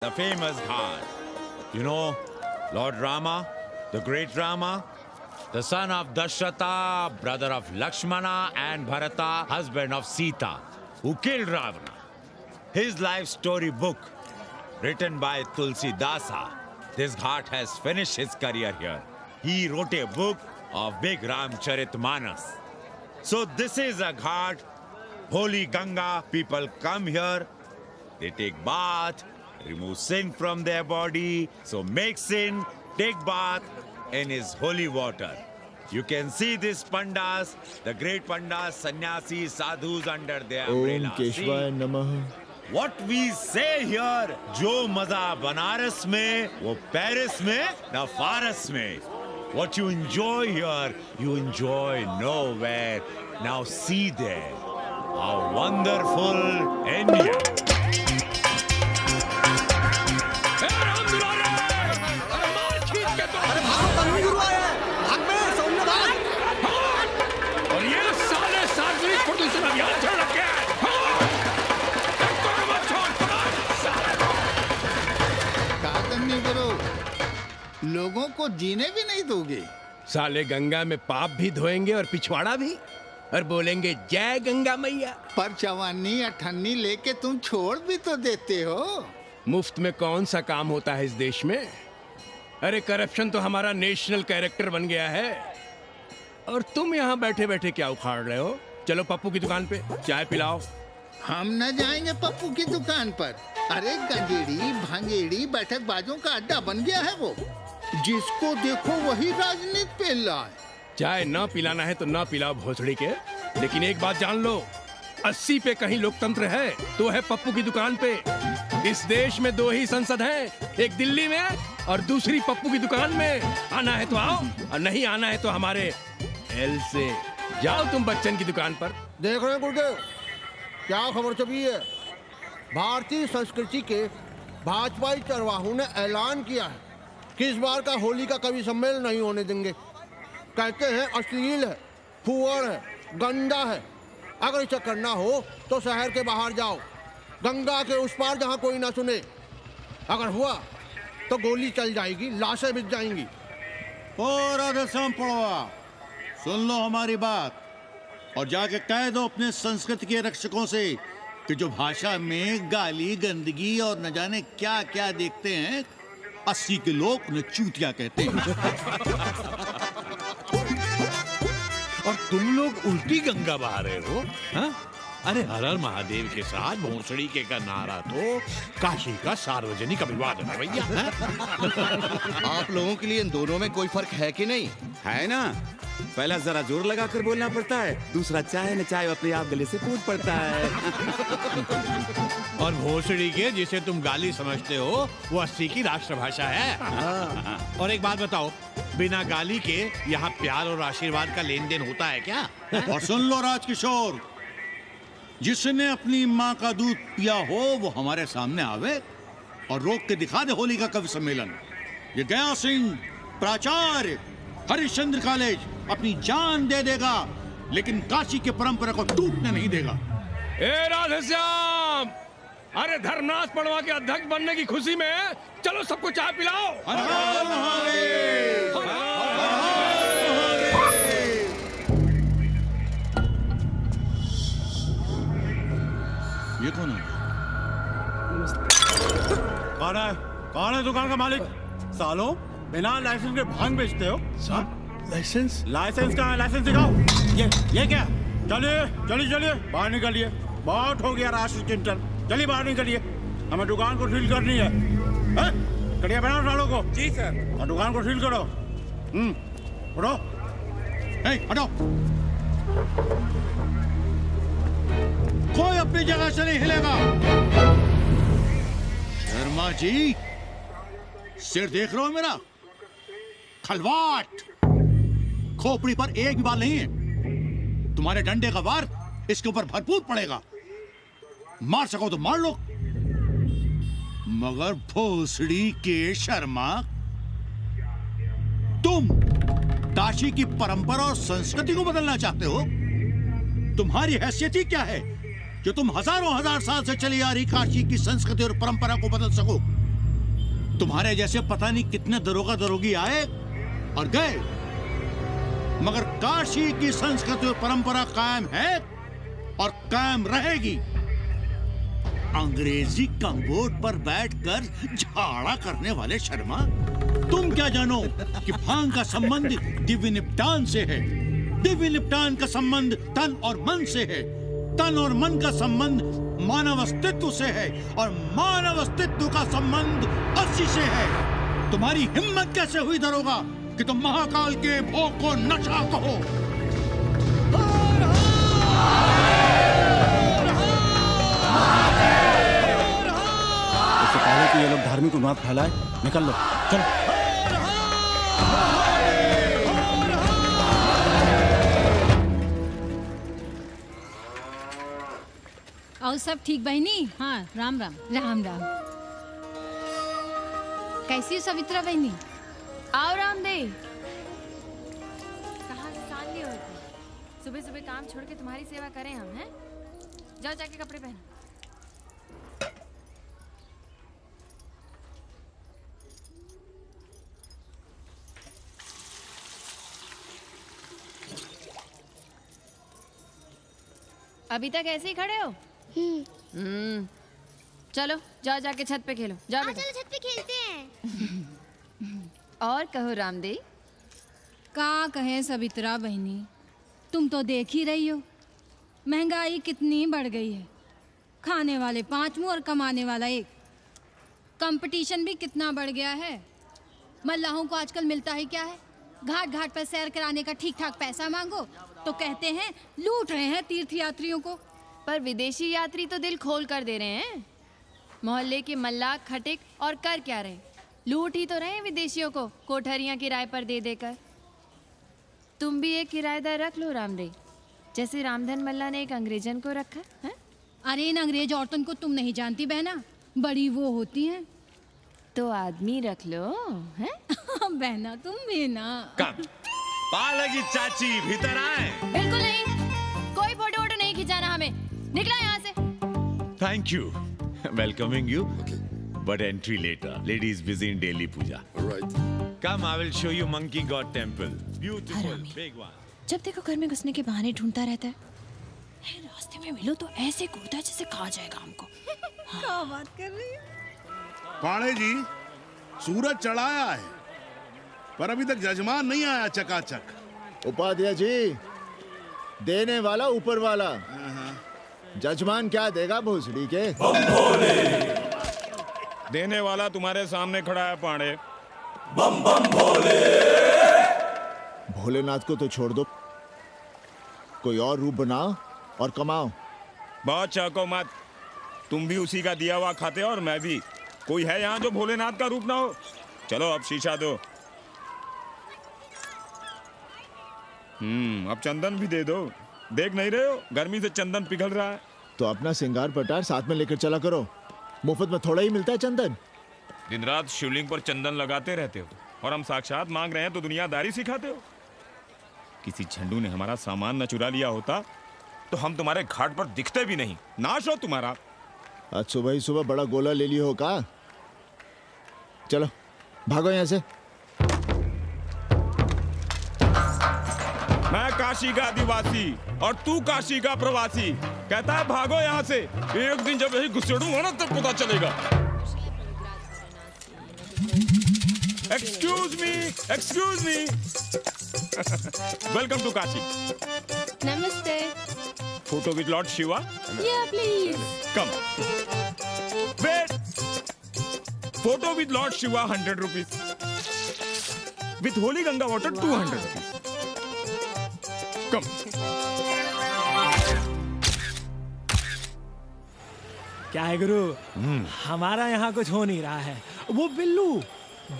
The famous Ghat. You know, Lord Rama, the great Rama, the son of Dashrata, brother of Lakshmana and Bharata, husband of Sita, who killed Ravana. His life story book, written by Tulsi Dasa. This Ghat has finished his career here. He wrote a book of Big Ramcharitmanas. So this is a Ghat, holy Ganga. People come here, they take bath, remove sin from their body, so make sin, take bath in his holy water. You can see these pandas, the great pandas, sannyasis, sadhus under their umbrella. Om Keshwaya Namah. What we say here, जो मजा बनारस में, वो Paris में, ना फारस में. What you enjoy here, you enjoy nowhere. Now see there, how wonderful India. और ये साले सार्वजनिक प्रदूषण अभियान चल रखे हैं। नहीं करो, लोगों को जीने भी नहीं दोगे। साले गंगा में पाप भी धोएंगे और पिछवाड़ा भी, और बोलेंगे जय गंगा मैया। पर चवानी अठन्नी लेके तुम छोड़ भी तो देते हो। मुफ्त में कौन सा काम होता है इस देश में? अरे करप्शन तो हमारा नेशनल कैरेक्टर बन गया है। और तुम यहाँ बैठे बैठे क्या उखाड़ रहे हो? चलो पप्पू की दुकान पे चाय पिलाओ। हम न जाएंगे पप्पू की दुकान पर। अरे गंजेड़ी भांगेड़ी बैठक बाजों का अड्डा बन गया है वो। जिसको देखो वही राजनीति पेल रहा है। चाय न पिलाना है तो न पिलाओ भोसड़ी के, लेकिन एक बात जान लो, 80 पे कहीं लोकतंत्र है तो है पप्पू की दुकान पे। इस देश में 2 ही संसद हैं, एक दिल्ली में और दूसरी पप्पू की दुकान में। आना है तो आओ और नहीं आना है तो हमारे एल से जाओ तुम बच्चन की दुकान पर। देख रहे हैं गुरुदेव, क्या खबर छपी है? भारतीय संस्कृति के भाजपाई चरवाहों ने ऐलान किया है कि इस बार का होली का कवि सम्मेलन नहीं होने देंगे। कहते हैं अश्लील है, फुहड़ है, गंदा है। अगर इसे करना हो तो शहर के बाहर जाओ, गंगा के उस पार जहाँ कोई ना सुने। अगर हुआ तो गोली चल जाएगी, लाशें बिक जाएंगी। ओ राधेश्याम पड़वा, सुन लो हमारी बात और जाके कह दो अपने संस्कृति के रक्षकों से कि जो भाषा में गाली गंदगी और न जाने क्या क्या देखते हैं, 80 के लोग उन्हें चूतिया कहते हैं। और तुम लोग उल्टी गंगा बहा रहे हो, हाँ? अरे हर हर महादेव के साथ भोंसड़ी के का नारा तो काशी का सार्वजनिक अभिवादन है भैया। आप लोगों के लिए इन दोनों में कोई फर्क है कि नहीं? है ना, पहला जरा जोर लगा कर बोलना पड़ता है, दूसरा चाहे न चाहे अपने आप गले से कूद पड़ता है। और भोंसड़ी के जिसे तुम गाली समझते हो वो 80 की राष्ट्रभाषा है। और एक बात बताओ, बिना गाली के यहाँ प्यार और आशीर्वाद का लेन देन होता है क्या? और सुन लो राजकिशोर, जिसने अपनी माँ का दूध पिया हो वो हमारे सामने आवे और रोक के दिखा दे होली का कवि सम्मेलन। ये गया सिंह प्राचार्य हरिश्चंद्र कॉलेज अपनी जान दे देगा, लेकिन काशी के परंपरा को टूटने नहीं देगा। ए राधेश्याम, अरे धर्मनाथ पड़वा के अध्यक्ष बनने की खुशी में चलो सबको चाय पिलाओ। हर हर महादेव, हर हर महादेव। ये कौन है? कौन है दुकान का मालिक? सालों बिना लाइसेंस के भांग बेचते हो? लाइसेंस? लाइसेंस कहाँ है? लाइसेंस दिखाओ। ये क्या? चलिए बाहर निकलिए। बहुत हो गया राष्ट्रीय चिंतन। चलिए बाहर निकलिए, हमें दुकान को सील करनी है। कड़िया बनाओ सालों को। जी सर। और दुकान को सील करो। उठो। हटो। कोई अपनी जगह से नहीं हिलेगा। शर्मा जी, सिर देख रहे हो मेरा? खलवाट, खोपड़ी पर एक भी बाल नहीं है। तुम्हारे डंडे का वार इसके ऊपर भरपूर पड़ेगा। मार सको तो मार लो, मगर भोसड़ी के शर्मा, तुम काशी की परंपरा और संस्कृति को बदलना चाहते हो? तुम्हारी हैसियत ही क्या है जो तुम हजार साल से चली आ रही काशी की संस्कृति और परंपरा को बदल सको? तुम्हारे जैसे पता नहीं कितने दरोगा दरोगी आए और गए, मगर काशी की संस्कृति और परंपरा कायम है और कायम रहेगी। अंग्रेजी कमबोर्ड पर बैठकर झाड़ा करने वाले शर्मा, तुम क्या जानो कि भांग का संबंध दिव्य निपटान से है। दिव्य निपटान का संबंध तन और मन से है। तन और मन का संबंध मानव अस्तित्व से है और मानव अस्तित्व का संबंध अस्सी से है। तुम्हारी हिम्मत कैसे हुई दरोगा कि तुम महाकाल के भोग को नशा कहो? इससे पहले कि ये लोग धार्मिक उन्माद फैलाए, निकल लो, चलो। और सब ठीक बहनी? हाँ, राम राम। राम राम। कैसी हो सवित्रा बहनी? आओ रामदेव। कहाँ से सान लिए हो तुम? सुबह सुबह काम छोड़ के तुम्हारी सेवा करें हम, हैं? जाओ जाके कपड़े पहनो। अभी तक ऐसे ही खड़े हो? चलो जाओ जाके छत पे खेलो। जाओ बेटा। चलो छत पे खेलते हैं। और कहो रामदेव। का कहे सवित्रा बहनी, तुम तो देख ही रही हो महंगाई कितनी बढ़ गई है। खाने वाले 5 मुंह और कमाने वाला 1। कंपटीशन भी कितना बढ़ गया है। मल्लाहों को आजकल मिलता ही क्या है? घाट घाट पर सैर कराने का ठीक ठाक पैसा मांगो तो कहते हैं लूट रहे हैं तीर्थ यात्रियों को। पर विदेशी यात्री तो दिल खोल कर दे रहे हैं। मोहल्ले के मल्लाह खटिक और कर क्या रहे? लूट ही तो रहे हैं विदेशियों को कोठरियां किराए पर दे देकर। तुम भी एक किराएदार रख लो रामदेव, जैसे रामधन मल्ला ने एक अंग्रेजन को रखा है। अरे इन अंग्रेज औरतन को तुम नहीं जानती बहना, बड़ी वो होती हैं। तो आदमी रख लो, हैं? बहना तुम भी ना। कम पालगी चाची भीतर आए। बिल्कुल नहीं, कोई फोटो वोटो नहीं खिंचाना हमें। निकला यहाँ से। Thank you. Welcoming you. But entry later. Ladies busy in daily puja. Alright. Come, I will show you Monkey God Temple. Beautiful, हरामी। big one. जब देखो घर में घुसने के बहाने ढूंढता रहता है। रास्ते में मिलो तो ऐसे कूदता है जैसे खा जाएगा हमको। क्या बात कर रही है? पाणे जी, सूरज चढ़ाया है पर अभी तक जजमान नहीं आया चकाचक। उपाध्याय जी, देने वाला ऊपर वाला, जजमान क्या देगा भोसड़ी के? देने वाला तुम्हारे सामने खड़ा है पांडे। बम बम भोले। भोलेनाथ को तो छोड़ दो, कोई और रूप बनाओ और कमाओ। बहुत चाको मत, तुम भी उसी का दिया हुआ खाते हो और मैं भी। कोई है यहाँ जो भोलेनाथ का रूप ना हो? चलो अब शीशा दो। अब चंदन भी दे दो। देख नहीं रहे हो गर्मी से चंदन पिघल रहा है। तो अपना सिंगार पटार साथ में लेकर चला करो, मुफ्त में थोड़ा ही मिलता है चंदन। दिन रात शिवलिंग पर चंदन लगाते रहते हो और हम साक्षात मांग रहे हैं तो दुनियादारी सिखाते हो। किसी झंडू ने हमारा सामान न चुरा लिया होता तो हम तुम्हारे घाट पर दिखते भी नहीं। नाश हो तुम्हारा। आज सुबह ही सुबह बड़ा गोला ले लियो हो का? चलो भागो यहाँ से। मैं काशी का आदिवासी और तू काशी का प्रवासी। कहता है भागो यहाँ से। एक दिन जब यही घुसेड़ूंगा ना तब पता चलेगा। Excuse me welcome to Kashi. नमस्ते। Photo with Lord Shiva. Please come wait. Photo with Lord Shiva 100 rupees. With holy Ganga water 200 rupees. Come. क्या है गुरु, हमारा यहाँ कुछ हो नहीं रहा है। वो बिल्लू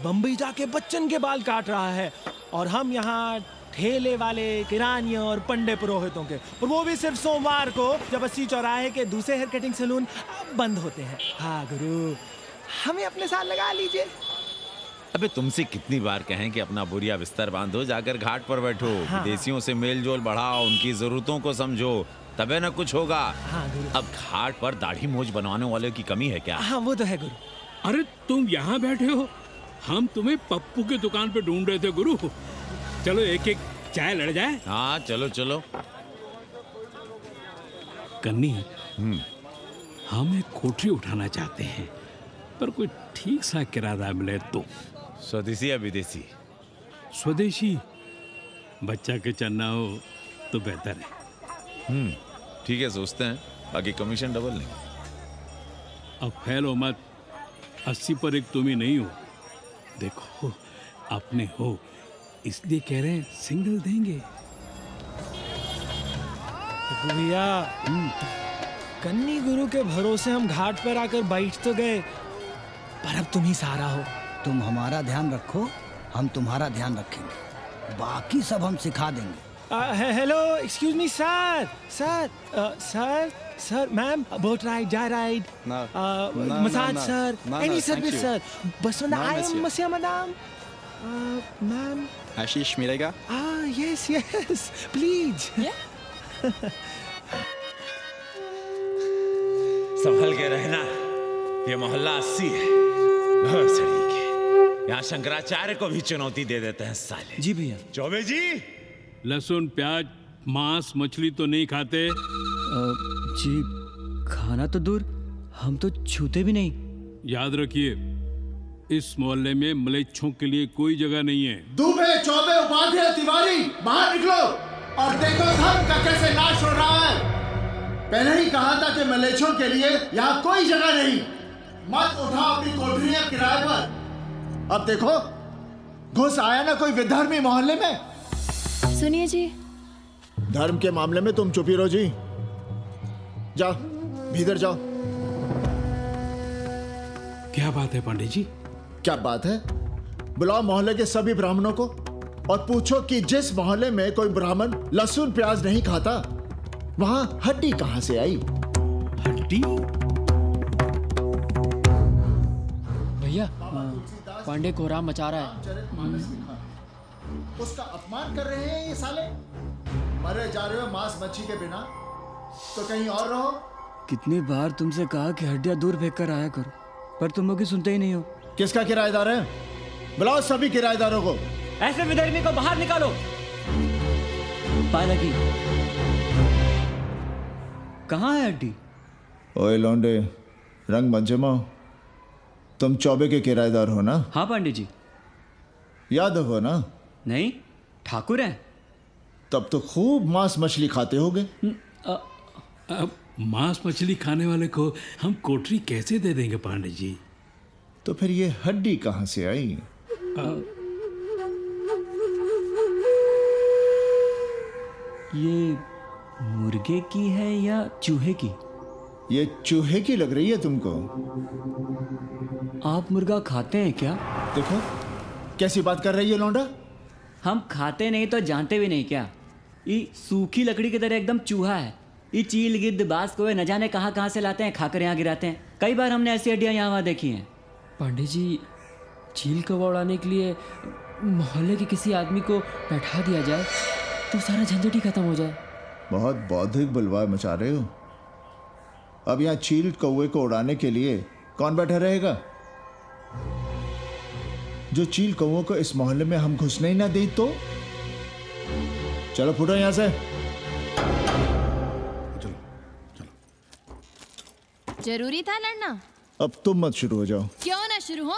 बम्बई जाके बच्चन के बाल काट रहा है और हम यहाँ ठेले वाले, किरानियों और पंडे पुरोहितों के, और वो भी सिर्फ सोमवार को, जब 80 चौराहे के दूसरे हेयर कटिंग सैलून बंद होते हैं। हाँ गुरु, हमें अपने साथ लगा लीजिए। अबे तुमसे कितनी बार कहें कि अपना बोरिया बिस्तर बांधो, जाकर घाट पर बैठो। हाँ। विदेशियों से मेल जोल बढ़ाओ, उनकी जरूरतों को समझो, तबे न कुछ होगा। हाँ गुरु। अब घाट पर दाढ़ी मोछ बनवाने वाले की कमी है क्या? हाँ वो तो है गुरु। अरे तुम यहाँ बैठे हो हम तुम्हें पप्पू की दुकान पे ढूंढ रहे थे गुरु। चलो एक एक चाय लड़ जाए। हाँ चलो चलो। कन्नी, हम एक कोठरी उठाना चाहते हैं, पर कोई ठीक सा किराया मिले तो। स्वदेशी या विदेशी? स्वदेशी। बच्चा के चन्ना हो तो बेहतर है। ठीक है, सोचते हैं, बाकी कमीशन डबल लेंगे। अब फैलो मत, 80 पर एक तुम ही नहीं हो। देखो अपने हो, इसलिए कह रहे हैं सिंगल देंगे। भैया, कन्नी गुरु के भरोसे हम घाट पर आकर बैठ तो गए, पर अब तुम ही सहारा हो। तुम हमारा ध्यान रखो, हम तुम्हारा ध्यान रखेंगे, बाकी सब हम सिखा देंगे। Hello, excuse me sir, sir, ma'am, boat ride, जा ride, massage sir, any service sir, बस आई एम मसिया मैडम, मैम। आशीष मिलेगा? Yes, please. संभल के रहना, ये मोहल्ला 80 है, बहुत सड़ी के। यहाँ शंकराचार्य को भी चुनौती दे देते हैं साले। जी भैया। चौबे जी, लहसुन, प्याज, मांस, मछली तो नहीं खाते? जी, खाना तो दूर, हम तो छूते भी नहीं। याद रखिए, इस मोहल्ले में मलेच्छों के लिए कोई जगह नहीं है। दुबे, चौबे, उपाध्याय, तिवारी, बाहर निकलो और देखो धर्म का कैसे नाश हो रहा है। पहले ही कहा था कि मलेच्छों के लिए यहाँ कोई जगह नहीं। मत उठाओ अपनी कोठरियां किराए पर। अब देखो, घुस आया ना कोई विधर्मी मोहल्ले में। सुनिए जी, धर्म के मामले में तुम चुप ही रहो जी। जाओ, भीतर जाओ। क्या बात है पांडे जी? क्या बात है? बुलाओ मोहल्ले के सभी ब्राह्मणों को और पूछो कि जिस मोहल्ले में कोई ब्राह्मण लहसुन प्याज नहीं खाता, वहां हड्डी कहां से आई? हड्डी? भैया, पांडे कोहराम मचा रहा है। उसका अपमान कर रहे हैं ये साले। मरे जा रहे हो मांस मच्छी के बिना, तो कहीं और रहो। कितनी बार तुमसे कहा कि हड्डियां दूर फेंक कर आया करो, पर तुम लोग सुनते ही नहीं हो। किसका किराएदार है? बुलाओ सभी किराएदारों को। ऐसे विधर्मी को बाहर निकालो। पालकी, कहाँ है हड्डी? ओए लौंडे, रंग मत जमाओ। तुम चौबे के किराएदार हो ना? हाँ पांडे जी। यादव हो ना? नहीं, ठाकुर हैं। तब तो खूब मांस मछली खाते होगे। अब मांस मछली खाने वाले को हम कोठरी कैसे दे देंगे पांडे जी? तो फिर ये हड्डी कहां से आई? ये मुर्गे की है या चूहे की? ये चूहे की लग रही है तुमको। आप मुर्गा खाते हैं क्या? देखो कैसी बात कर रही है लौंडा। हम खाते नहीं तो जानते भी नहीं क्या? ये सूखी लकड़ी की तरह एकदम चूहा है। ये चील, गिद्ध, बाज को न जाने कहाँ से लाते हैं, खाकर यहाँ गिराते हैं। कई बार हमने ऐसी हड्डियाँ यहाँ वहाँ देखी हैं। पांडे जी, चील कौवा उड़ाने के लिए मोहल्ले के किसी आदमी को बैठा दिया जाए तो सारा झंझट ही खत्म हो जाए। बहुत बौद्धिक बुलवा मचा रहे हो। अब यहाँ चील कौवे को उड़ाने के लिए कौन बैठा रहेगा? जो चील कौवों को इस मोहल्ले में हम घुसने ही ना दें तो? चलो फुटो यहाँ से। जरूरी था लड़ना? अब तुम मत शुरू हो जाओ। क्यों ना शुरू हो?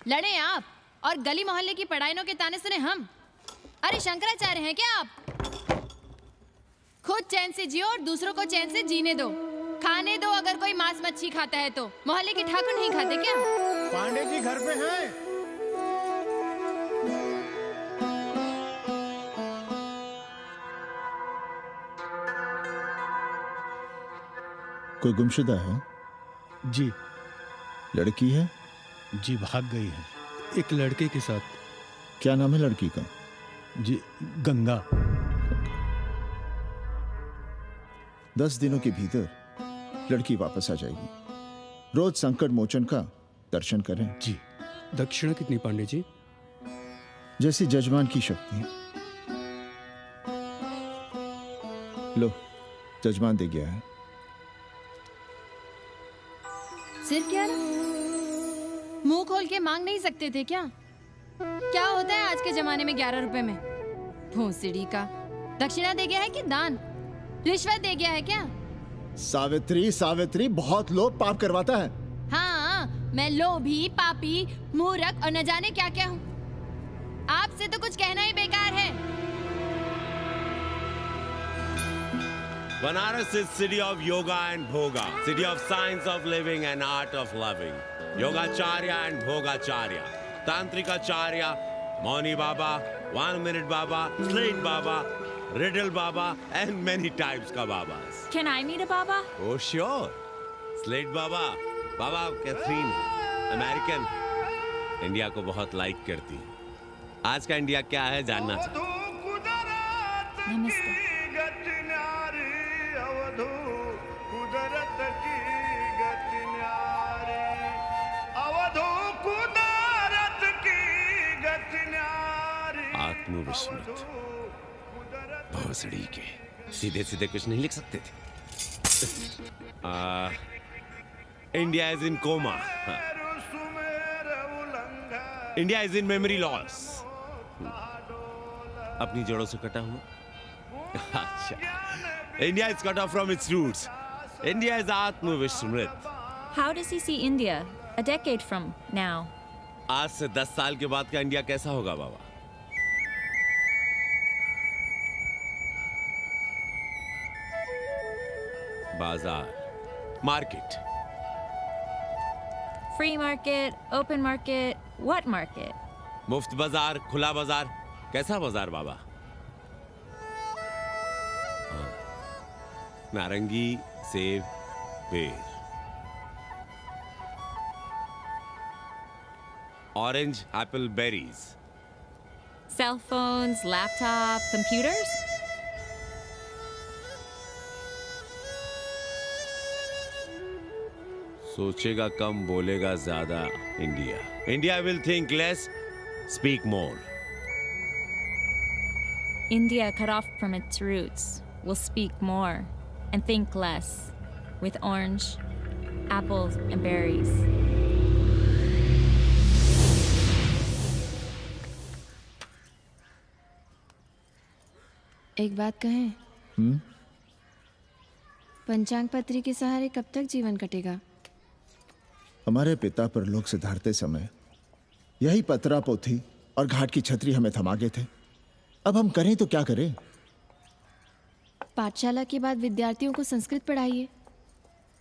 लड़े आप और गली मोहल्ले की पढ़ाइयों के ताने सुने हम। अरे शंकराचार्य हैं क्या आप? खुद चैन से जियो और दूसरों को चैन से जीने दो। खाने दो अगर कोई मांस मच्छी खाता है तो। मोहल्ले के ठाकुर नहीं खाते क्या? पांडे जी घर पे हैं? कोई गुमशुदा है? जी। लड़की है? जी भाग गई है एक लड़के के साथ। क्या नाम है लड़की का? जी गंगा। 10 दिनों के भीतर लड़की वापस आ जाएगी। रोज संकट मोचन का दर्शन करें। जी। दक्षिणा कितनी पांडे जी? जैसी जजमान की शक्ति। लो, जजमान दे गया है। सिर क्या? मुंह खोल के मांग नहीं सकते थे क्या? क्या होता है आज के जमाने में 11 रुपए में? भोसड़ी का दक्षिणा दे गया है कि दान? रिश्वत दे गया है क्या? सावित्री, सावित्री बहुत लोभ पाप करवाता है। हाँ, मैं लोभी, पापी, मूर्ख और न जाने क्या क्या हूँ। आपसे तो कुछ कहना ही बेकार है। Banaras is city of yoga and bhoga, city of science of living and art of loving. Yogacharya and Bhogacharya, Tantrikacharya, Mauni Baba, 1 Minute Baba, Slate Baba, Riddle Baba, and many types ka Babas. Can I meet a Baba? Oh sure, Slate Baba, Baba Catherine, American, India को बहुत like करती है। आज का India क्या है जानना चाहती हूँ। नमस्ते। आत्मविस्मृत भोसड़ी के सीधे सीधे कुछ नहीं लिख सकते थे। India is in coma, India is in memory loss, अपनी जड़ों से कटा हुआ। अच्छा, India is cut off from its roots, India is आत्मविस्मृत। How does he see India a decade from now? आज से 10 साल के बाद का इंडिया कैसा होगा बाबा? बाजार, market, Free market, open market, what market? मुफ्त बाजार, खुला बाजार, कैसा बाजार बाबा? नारंगी, सेब, बेर, orange, Apple, berries, Cell phones, laptop, computers? सोचेगा कम बोलेगा ज्यादा India. India will think less, speak more. India cut off from its roots will speak more and think less with orange, apples and berries. एक बात कहें? पंचांग पत्री के सहारे कब तक जीवन कटेगा? हमारे पिता पर लोग सिधारते समय यही पतरा पोथी और घाट की छतरी हमें थमा गए थे। अब हम करें तो क्या करें? पाठशाला के बाद विद्यार्थियों को संस्कृत पढ़ाइए।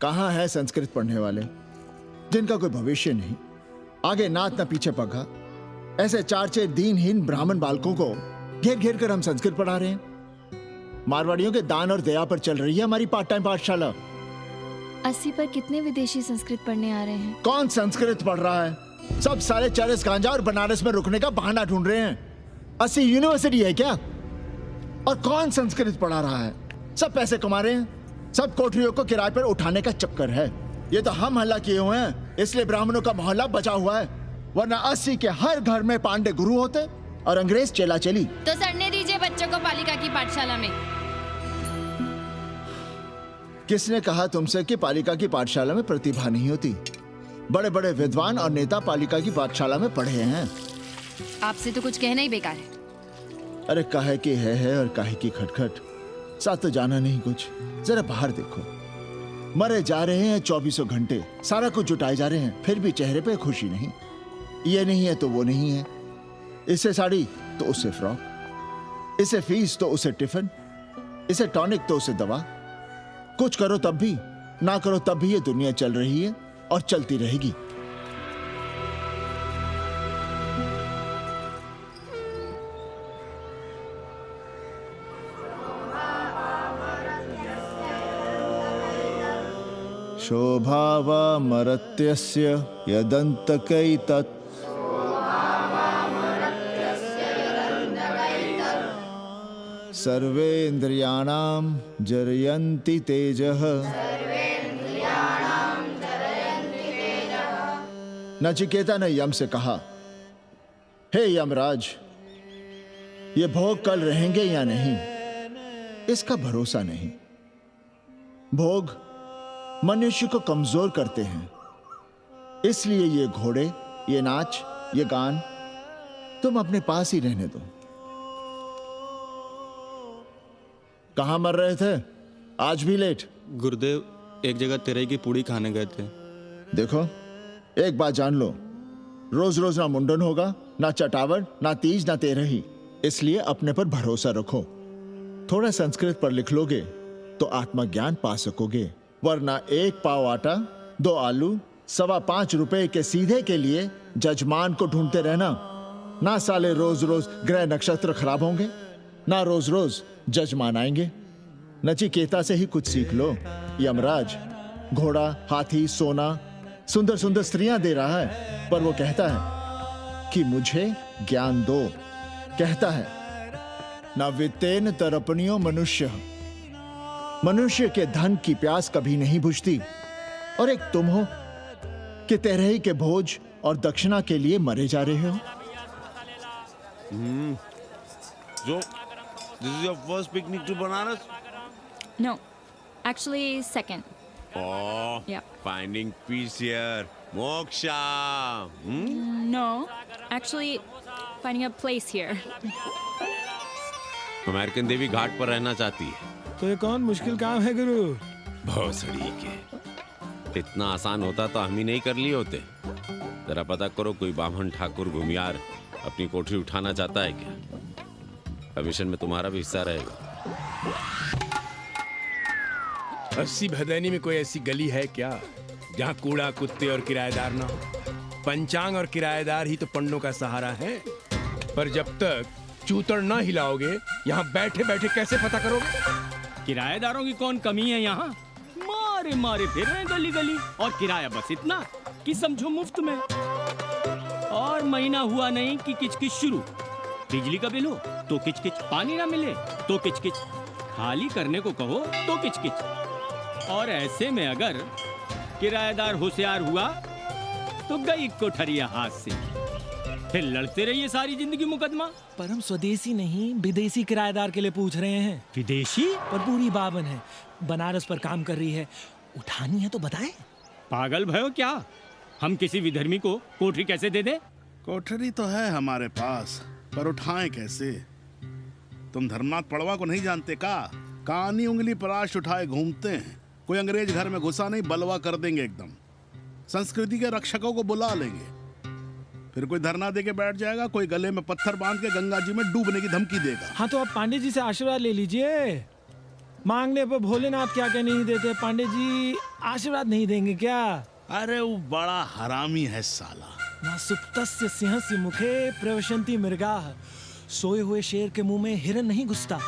कहाँ है संस्कृत पढ़ने वाले जिनका कोई भविष्य नहीं, आगे नात न पीछे पगा। ऐसे 4 दीनहीन ब्राह्मण बालकों को घेर घेर कर हम संस्कृत पढ़ा रहे हैं। मारवाड़ियों के दान और दया पर चल रही है हमारी पार्ट टाइम पाठशाला। 80 पर कितने विदेशी संस्कृत पढ़ने आ रहे हैं? कौन संस्कृत पढ़ रहा है? सब सारे चरस गांजा और बनारस में रुकने का बहाना ढूंढ रहे हैं। 80 यूनिवर्सिटी है क्या? और कौन संस्कृत पढ़ा रहा है? सब पैसे कमा रहे हैं। सब कोठरियों को किराए पर उठाने का चक्कर है। ये तो हम हल्ला किए हुए हैं, इसलिए ब्राह्मणों का मोहल्ला बचा हुआ है, वरना 80 के हर घर में पांडे गुरु होते और अंग्रेज चेला चली। तो सड़ने दीजिए बच्चों को पालिका की पाठशाला में। किसने कहा तुमसे कि पालिका की पाठशाला में प्रतिभा नहीं होती? बड़े बड़े विद्वान और नेता पालिका की पाठशाला में पढ़े हैं। आपसे तो कुछ कहना ही बेकार है। अरे काहे की है और काहे की खटखट, साथ तो जाना नहीं कुछ। जरा बाहर देखो, मरे जा रहे हैं 24 घंटे, सारा कुछ जुटाए जा रहे हैं, फिर भी चेहरे पे खुशी नहीं। ये नहीं है तो वो नहीं है, इससे साड़ी तो उससे फ्रॉक, इसे फीस तो उसे टिफिन, इसे टॉनिक तो उसे दवा। कुछ करो तब भी, ना करो तब भी ये दुनिया चल रही है और चलती रहेगी। शोभावा मरत्यस्य यदन्तकैतत् सर्वे इंद्रियाणाम जरयन्ति तेजः। नचिकेता ने यम से कहा, हे यमराज, ये भोग कल रहेंगे या नहीं इसका भरोसा नहीं। भोग मनुष्य को कमजोर करते हैं, इसलिए ये घोड़े ये नाच, ये गान तुम अपने पास ही रहने दो। कहाँ मर रहे थे? आज भी लेट? गुरुदेव, एक जगह तेरई की पूड़ी खाने गए थे। देखो, एक बात जान लो, रोज रोज ना मुंडन होगा, ना चटावट, ना तीज, ना तेरही। इसलिए अपने पर भरोसा रखो। थोड़ा संस्कृत पर लिख लोगे तो आत्मज्ञान पा सकोगे, वरना 1 पाव आटा, 2 आलू, 5.25 रुपए के सीधे के लिए जजमान को ढूंढते रहना। ना साले रोज रोज ग्रह नक्षत्र खराब होंगे, ना रोज रोज जजमान आएंगे। नचिकेता से ही कुछ सीख लो। यमराज घोड़ा, हाथी, सोना, सुंदर सुंदर स्त्रियां दे रहा है, पर वो कहता है कि मुझे ज्ञान दो। कहता है ना वित्तेन तरपणियो मनुष्य, मनुष्य के धन की प्यास कभी नहीं बुझती। और एक तुम हो कि तेरही के भोज और दक्षिणा के लिए मरे जा रहे हो। So, this is your first picnic to Banaras? No, actually, second. Oh, Yep. finding peace here. Moksha. No, actually, finding a place here. American देवी घाट पर रहना चाहती है तो ये कौन मुश्किल काम है गुरु? भोसड़ी के। इतना आसान होता तो हम ही नहीं कर लिए होते। जरा पता करो, कोई बामन ठाकुर घुमियार अपनी कोठरी उठाना चाहता है क्या? कमीशन में तुम्हारा भी हिस्सा रहेगा। 80 भदैनी में कोई ऐसी गली है क्या जहाँ कूड़ा, कुत्ते और किराएदार ना हो? पंचांग और किराएदार ही तो पंडों का सहारा है। पर जब तक चूतड़ ना हिलाओगे, यहाँ बैठे बैठे कैसे पता करोगे? किराएदारों की कौन कमी है यहाँ? मारे मारे फिर रहे गली गली, और किराया बस इतना कि समझो मुफ्त में। और महीना हुआ नहीं कि किचकिच शुरू। बिजली का बिल हो तो किचकिच, पानी ना मिले तो किचकिच, खाली करने को कहो तो किचकिच। और ऐसे में अगर किराएदार होशियार हुआ तो गई कोठरिया हाथ से, फिर लड़ते रहिए सारी जिंदगी मुकदमा। पर हम स्वदेशी नहीं, विदेशी किराएदार के लिए पूछ रहे हैं। विदेशी? पर पूरी बावन है, बनारस पर काम कर रही है, उठानी है तो बताएं। पागल भयो क्या? हम किसी विधर्मी को कोठरी कैसे दे दे? कोठरी तो है हमारे पास, पर उठाएं कैसे? तुम धर्मनाथ पड़वा को नहीं जानते का? कानी उंगली पराश उठाए घूमते हैं। कोई अंग्रेज घर में घुसा नहीं, बलवा कर देंगे एकदम। संस्कृति के रक्षकों को बुला लेंगे, फिर कोई धरना दे के बैठ जाएगा, कोई गले में पत्थर बांध के गंगा जी में डूबने की धमकी देगा। हाँ तो आप पांडे जी से आशीर्वाद ले लीजिए। मांगने पर भोलेनाथ क्या क्या नहीं देते, पांडे जी आशीर्वाद नहीं देंगे क्या? अरे वो बड़ा हरामी है साला। ना सुप्तस्य सिंहस्य मुखे प्रवशंति मृगाः। सोए हुए शेर के मुंह में हिरन नहीं घुसता,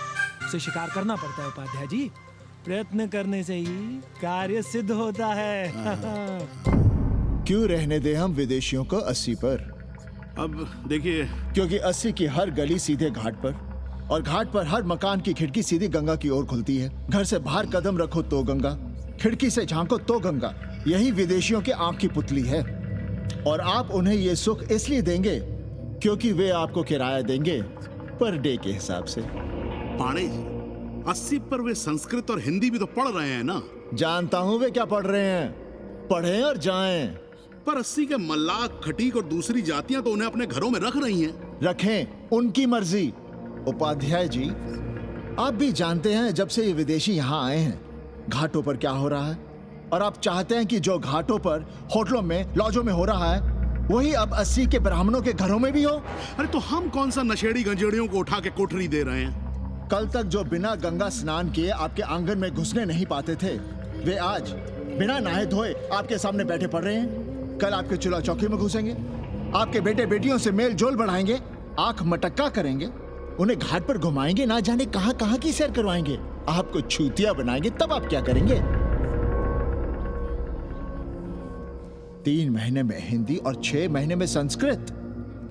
उसे शिकार करना पड़ता है उपाध्याय जी। प्रयत्न करने से ही कार्य सिद्ध होता है। क्यों रहने दे हम विदेशियों को 80 पर? अब देखिए, क्योंकि 80 की हर गली सीधे घाट पर, और घाट पर हर मकान की खिड़की सीधी गंगा की ओर खुलती है। घर से बाहर कदम रखो तो गंगा, खिड़की से झांको तो गंगा। यही विदेशियों के आंख की पुतली है। और आप उन्हें ये सुख इसलिए देंगे क्योंकि वे आपको किराया देंगे पर डे के हिसाब से। पाणे जी, 80 पर वे संस्कृत और हिंदी भी तो पढ़ रहे हैं ना? जानता हूँ वे क्या पढ़ रहे हैं, पढ़ें और जाएं। पर 80 के मल्लाक, खटीक और दूसरी जातियां तो उन्हें अपने घरों में रख रही हैं। रखें, उनकी मर्जी। उपाध्याय जी, आप भी जानते हैं जब से ये विदेशी यहाँ आए हैं घाटों पर क्या हो रहा है। और आप चाहते हैं कि जो घाटों पर, होटलों में, लॉजों में हो रहा है, वही अब 80 के ब्राह्मणों के घरों में भी हो। अरे तो हम कौन सा नशेड़ी गंजेड़ियों को उठा के कोठरी दे रहे हैं? कल तक जो बिना गंगा स्नान किए आपके आंगन में घुसने नहीं पाते थे, वे आज बिना नहाए धोए आपके सामने बैठे पड़ रहे हैं। कल आपके चूल्हा चौकी में घुसेंगे, आपके बेटे बेटियों से मेल जोल बढ़ाएंगे, आंख मटक्का करेंगे, उन्हें घाट पर घुमाएंगे, ना जाने कहां कहां की सैर करवाएंगे, आपको छूतिया बनाएंगे। तब आप क्या करेंगे? 3 महीने में हिंदी और 6 महीने में संस्कृत।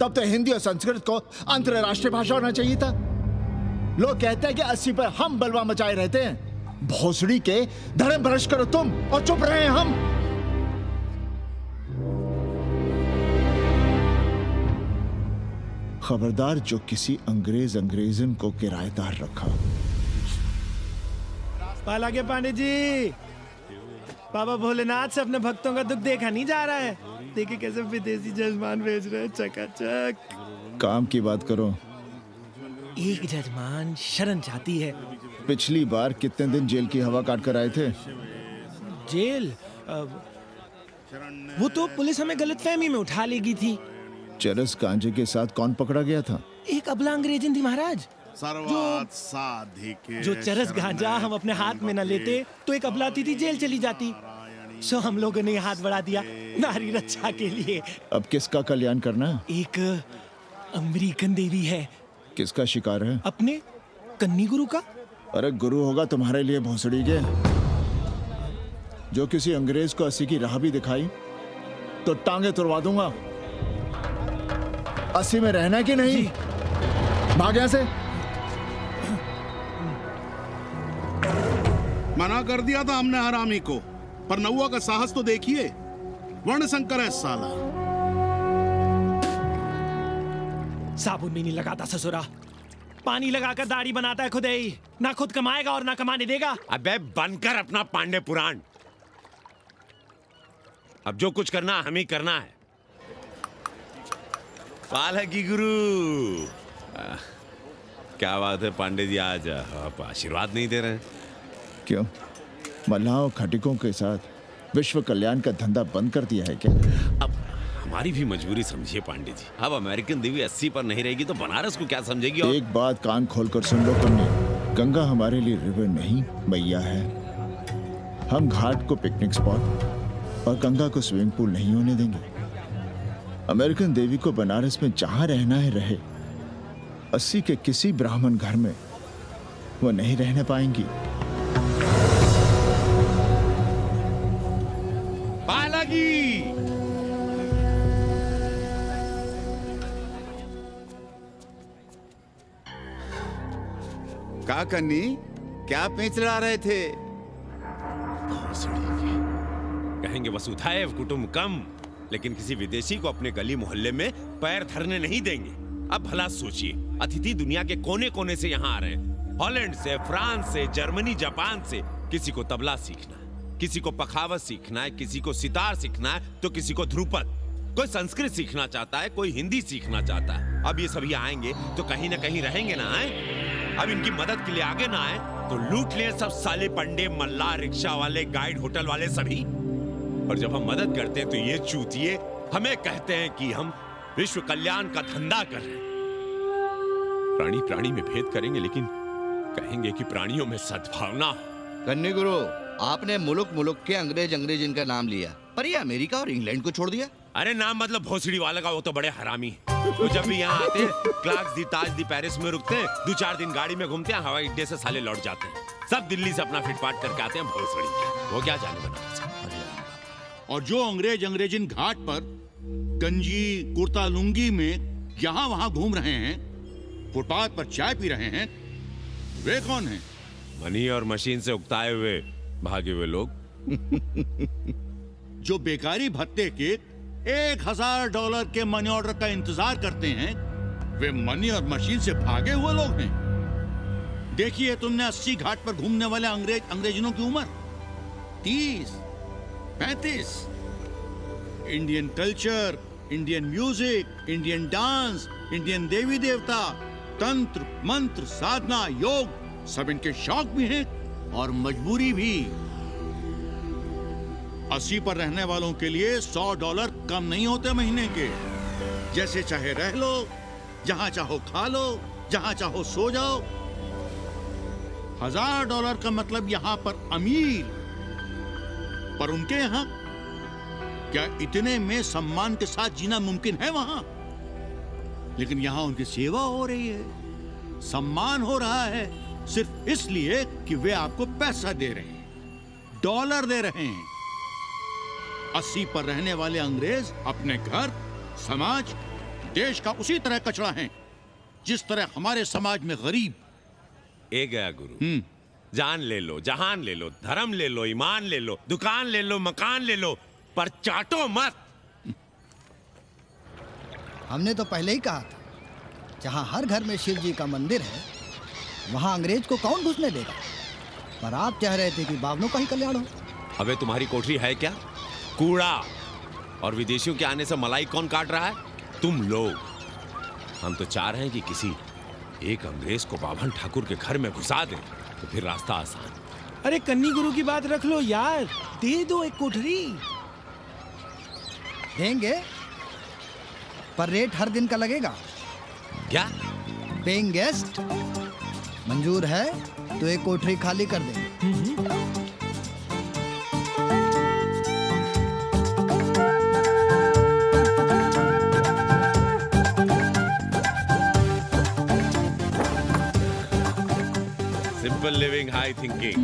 तब तो हिंदी और संस्कृत को अंतरराष्ट्रीय भाषा होना चाहिए था। लोग कहते हैं कि 80 पर हम बलवा मचाए रहते हैं। भोसड़ी के, धर्म भ्रष्ट करो तुम और चुप रहे हम। खबरदार जो किसी अंग्रेजन को किराएदार रखा। पाला के पांडे जी, बाबा भोलेनाथ से अपने भक्तों का दुख देखा नहीं जा रहा है। देखिए कैसे विदेशी जजमान भेज रहे हैं, चकाचक। काम की बात करो। एक जजमान शरण चाहती है। पिछली बार कितने दिन जेल की हवा काट कर आए थे? जेल वो तो पुलिस हमें गलतफहमी में उठा लेगी थी। चरस गांजे के साथ कौन पकड़ा गया था? एक अबला अंग्रेजन थी महाराज। सर्वात साधिके जो चरस गांजा हम अपने हाथ में न लेते तो एक अबलाती थी जेल चली जाती। सो हम लोगों ने हाथ बढ़ा दिया नारी रक्षा के लिए। अब किसका कल्याण करना? एक अमेरिकन देवी है। किसका शिकार है? अपने कन्नी गुरु का। अरे गुरु होगा तुम्हारे लिए भोसड़ी के। जो किसी अंग्रेज को अस्सी की राह भी दिखाई तो टांगे तुड़वा दूंगा। 80 में रहना है कि नहीं? भाग यहां से। मना कर दिया था हमने हरामी को, पर नौवा का साहस तो देखिए। वर्ण संकर है साला। साबुन भी नहीं लगाता ससुरा, पानी लगाकर दाढ़ी बनाता है खुद ही। ना खुद कमाएगा और ना कमाने देगा। अबे बनकर अपना पांडे पुराण। अब जो कुछ करना हम ही करना है। पालकी गुरु। क्या बात है पांडे जी, आज आप आशीर्वाद नहीं दे रहे हैं? क्यों? मल्लाहों खटिकों के साथ विश्व कल्याण का धंधा बंद कर दिया है क्या? अब हमारी भी मजबूरी समझिए पांडे जी। अब अमेरिकन देवी 80 पर नहीं रहेगी तो बनारस को क्या समझेगी? और एक बात कान खोलकर सुन लो कन्नी, गंगा हमारे लिए रिवर नहीं मैया है। हम घाट को पिकनिक स्पॉट और गंगा को स्विमिंग पूल नहीं होने देंगे। अमेरिकन देवी को बनारस में जहां रहना है रहे। 80 के किसी ब्राह्मण घर में वो नहीं रहने पाएंगी। पालकी। का कन्नी, क्या पेंच लड़ा रहे थे? कहेंगे वसुधैव कुटुंबकम, लेकिन किसी विदेशी को अपने गली मोहल्ले में पैर धरने नहीं देंगे। अब भला सोचिए, अतिथि दुनिया के कोने कोने से यहाँ आ रहे हैं। हॉलैंड से, फ्रांस से, जर्मनी, जापान से। किसी को तबला सीखना है, किसी को पखावत सीखना है, किसी को सितार सीखना है, तो किसी को ध्रुपद। कोई संस्कृत सीखना चाहता है, कोई हिंदी सीखना चाहता है। अब ये सभी आएंगे तो कहीं ना कहीं रहेंगे ना। आए अब इनकी मदद के लिए आगे ना आए तो लूट लिए सब साले पंडे, मल्ला, रिक्शा वाले, गाइड, होटल वाले सभी। और जब हम मदद करते हैं तो ये चूतिए हमें कहते हैं कि हम विश्व कल्याण का धंधा कर रहे हैं। प्राणी प्राणी में भेद करेंगे, लेकिन कहेंगे कि प्राणियों में सद्भावना। कन्नी गुरु, आपने मुल्क के अंग्रेज इनका नाम लिया, पर ये अमेरिका और इंग्लैंड को छोड़ दिया। अरे नाम मतलब भोसड़ी वाला का, वो तो बड़े हरामी है। वो जब भी यहाँ आते हैं क्लार्क्स दी ताज दी पेरिस में रुकते हैं, 2-4 दिन गाड़ी में घूमते हैं, हवाई अड्डे से साले लौट जाते हैं। सब दिल्ली से अपना फिटपाट करके आते हैं भोसड़ी। वो क्या जाने बनारस। और जो अंग्रेजिन घाट पर गंजी कुर्ता लुंगी में यहाँ वहाँ घूम रहे हैं, फुटपाथ पर चाय पी रहे हैं, वे कौन हैं? मनी और मशीन से उकताए हुए भागे हुए लोग। जो बेकारी भत्ते के $1000 के मनी ऑर्डर का इंतजार करते हैं, वे मनी और मशीन से भागे हुए लोग हैं। देखिए तुमने 80 घाट पर घूमने वाले अंग्रेजनों की उम्र 30-35। Indian culture, Indian music, Indian dance, Indian देवी देवता, तंत्र मंत्र, साधना, योग, सब इनके शौक भी हैं और मजबूरी भी। 80 पर रहने वालों के लिए $100 कम नहीं होते महीने के। जैसे चाहे रह लो, जहां चाहो खा लो, जहां चाहो सो जाओ। $1000 का मतलब यहां पर अमीर, पर उनके यहां क्या इतने में सम्मान के साथ जीना मुमकिन है वहां? लेकिन यहां उनकी सेवा हो रही है, सम्मान हो रहा है, सिर्फ इसलिए कि वे आपको पैसा दे रहे हैं, डॉलर दे रहे हैं। 80 पर रहने वाले अंग्रेज अपने घर, समाज, देश का उसी तरह कचरा हैं जिस तरह हमारे समाज में गरीब। ए गया गुरु। जान ले लो, जहान ले लो, धर्म ले लो, ईमान ले लो, दुकान ले लो, मकान ले लो, पर चाटो मत। हमने तो पहले ही कहा था, जहां हर घर में शिव जी का मंदिर है वहां अंग्रेज को कौन घुसने देगा। पर आप चाह रहे थे कि बावनों का ही कल्याण हो। अबे तुम्हारी कोठरी है क्या? कूड़ा। और विदेशियों के आने से मलाई कौन काट रहा है? तुम लोग। हम तो चाह रहे हैं कि किसी एक अंग्रेज को बाभन ठाकुर के घर में घुसा दें, तो फिर रास्ता आसान। अरे कन्नी गुरु की बात रख लो यार, दे दो एक कोठरी। देंगे, पर रेट हर दिन का लगेगा। क्या? पेइंग गेस्ट मंजूर है तो एक कोठरी खाली कर देंगे। Simple living, high thinking,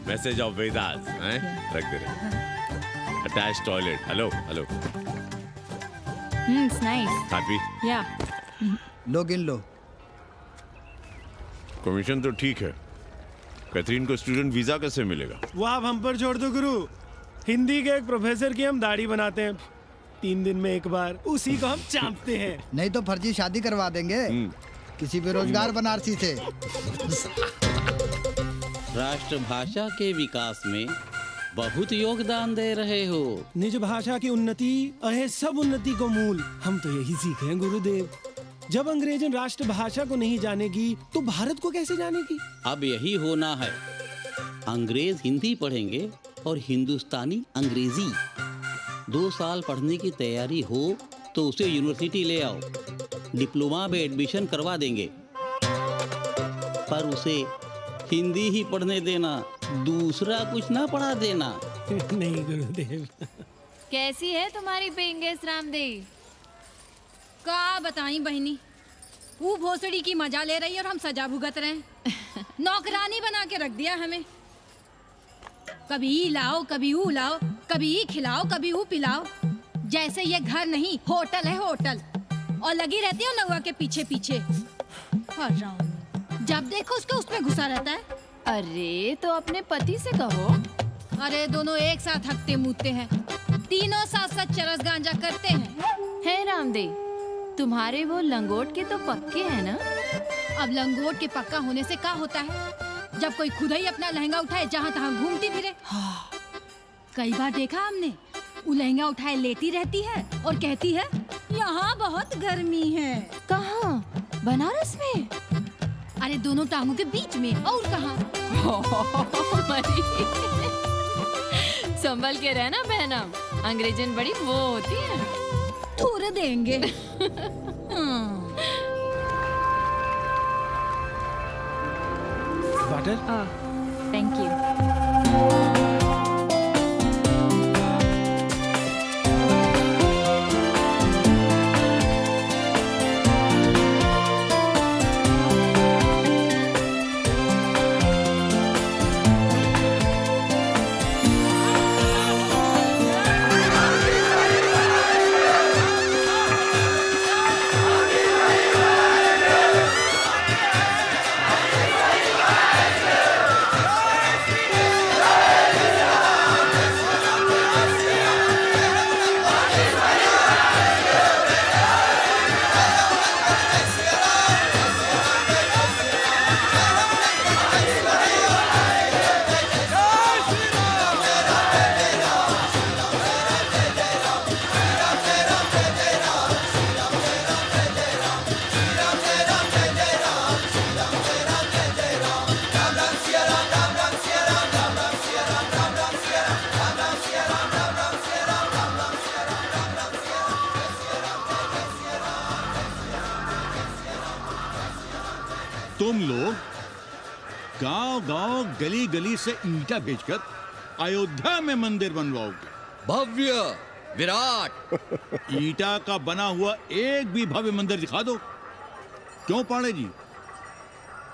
message of Vedas हैं? रख दे रहे। Attach toilet. Hello hello. It's nice. Happy? Yeah. लो गिन लो। कमीशन तो ठीक है। कैथरीन को स्टूडेंट वीजा कैसे मिलेगा? वो आप हम पर छोड़ दो गुरु। हिंदी के एक प्रोफेसर की हम दाढ़ी बनाते हैं 3 दिन में एक बार, उसी को हम चापते हैं। नहीं तो फर्जी शादी करवा देंगे किसी बेरोजगार बनारसी से। राष्ट्रभाषा के विकास में बहुत योगदान दे रहे हो। निज भाषा की उन्नति अहे सब उन्नति को मूल। हम तो यही सीखे हैं गुरुदेव। जब अंग्रेजन राष्ट्रभाषा को नहीं जानेगी तो भारत को कैसे जानेगी? अब यही होना है। अंग्रेज हिंदी पढ़ेंगे और हिंदुस्तानी अंग्रेजी। 2 साल पढ़ने की तैयारी हो तो उसे यूनिवर्सिटी ले आओ, डिप्लोमा में एडमिशन करवा देंगे, पर उसे हिंदी ही पढ़ने देना, दूसरा कुछ ना पढ़ा देना। नहीं गुरुदेव। कैसी है तुम्हारी पेइंग गेस्ट रामदेव? का बताई बहनी, वो भोसड़ी की मजा ले रही है और हम सजा भुगत रहे हैं। नौकरानी बना के रख दिया हमें। कभी ई लाओ, कभी ऊ लाओ, कभी ई खिलाओ, कभी ऊ पिलाओ। जैसे ये घर नहीं होटल है होटल, और लगी रहती है नौवा के पीछे पीछे। जब देखो उसके उसमें घुसा रहता है। अरे तो अपने पति से कहो। अरे दोनों एक साथ हकते मूतते हैं, तीनों साथ साथ चरस गांजा करते हैं। है रामदेव, तुम्हारे वो लंगोट के तो पक्के हैं ना? अब लंगोट के पक्का होने से क्या होता है, जब कोई खुद ही अपना लहंगा उठाए जहाँ तहाँ घूमती फिरे। कई बार देखा हमने, वो लहंगा उठाए लेती रहती है और कहती है यहाँ बहुत गर्मी है। कहाँ? बनारस में? अरे दोनों टांगों के बीच में, और कहाँ? संभल के रहना बहनम, अंग्रेजन बड़ी वो होती है। थूर देंगे। वाटर? Thank you. तुम लोग गांव-गांव, गली-गली से ईंटा भेजकर अयोध्या में मंदिर बनवाओगे। भव्य, विराट। ईंटा का बना हुआ एक भी भव्य मंदिर दिखा दो। क्यों पांडे जी?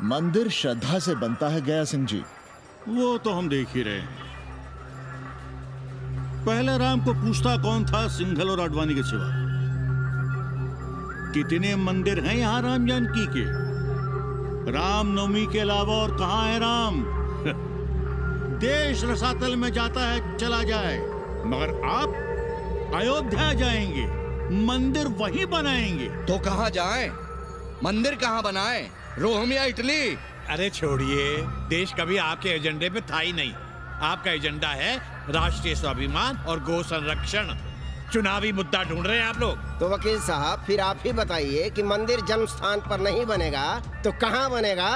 मंदिर श्रद्धा से बनता है गया सिंह जी। वो तो हम देख ही रहे हैं। पहले राम को पूछता कौन था सिंघल और आडवाणी के सिवा? कितने मंदिर हैं यहाँ राम जानकी के? रामनवमी के अलावा और कहाँ है राम? देश रसातल में जाता है चला जाए, मगर आप अयोध्या जाएंगे, मंदिर वहीं बनाएंगे। तो कहाँ जाएं? मंदिर कहाँ बनाएं? रोम या इटली? अरे छोड़िए, देश कभी आपके एजेंडे पे था ही नहीं। आपका एजेंडा है राष्ट्रीय स्वाभिमान और गौ संरक्षण चुनावी मुद्दा ढूंढ रहे हैं आप लोग। तो वकील साहब फिर आप ही बताइए कि मंदिर जन्म स्थान पर नहीं बनेगा तो कहाँ बनेगा?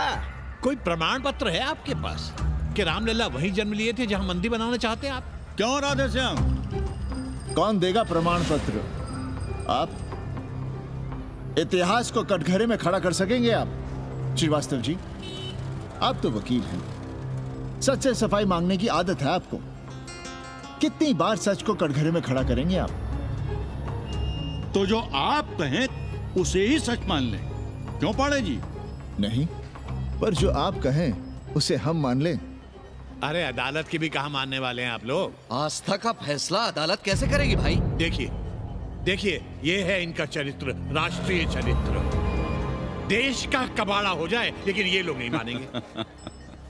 कोई प्रमाण पत्र है आपके पास कि रामलला वहीं जन्म लिए थे जहां मंदिर बनाना चाहते हैं आप? क्यों राधे श्याम? कौन देगा प्रमाण पत्र? आप इतिहास को कटघरे में खड़ा कर सकेंगे आप? श्रीवास्तव जी, आप तो वकील हैं, सच से सफाई मांगने की आदत है आपको। कितनी बार सच को कटघरे में खड़ा करेंगे आप? तो जो आप कहें उसे ही सच मान लें, क्यों पाड़े जी? नहीं, पर जो आप कहें उसे हम मान लें। अरे अदालत की भी कहा मानने वाले हैं आप लोग? आस्था का फैसला अदालत कैसे करेगी भाई? देखिए देखिए, ये है इनका चरित्र, राष्ट्रीय चरित्र। देश का कबाड़ा हो जाए लेकिन ये लोग नहीं मानेंगे।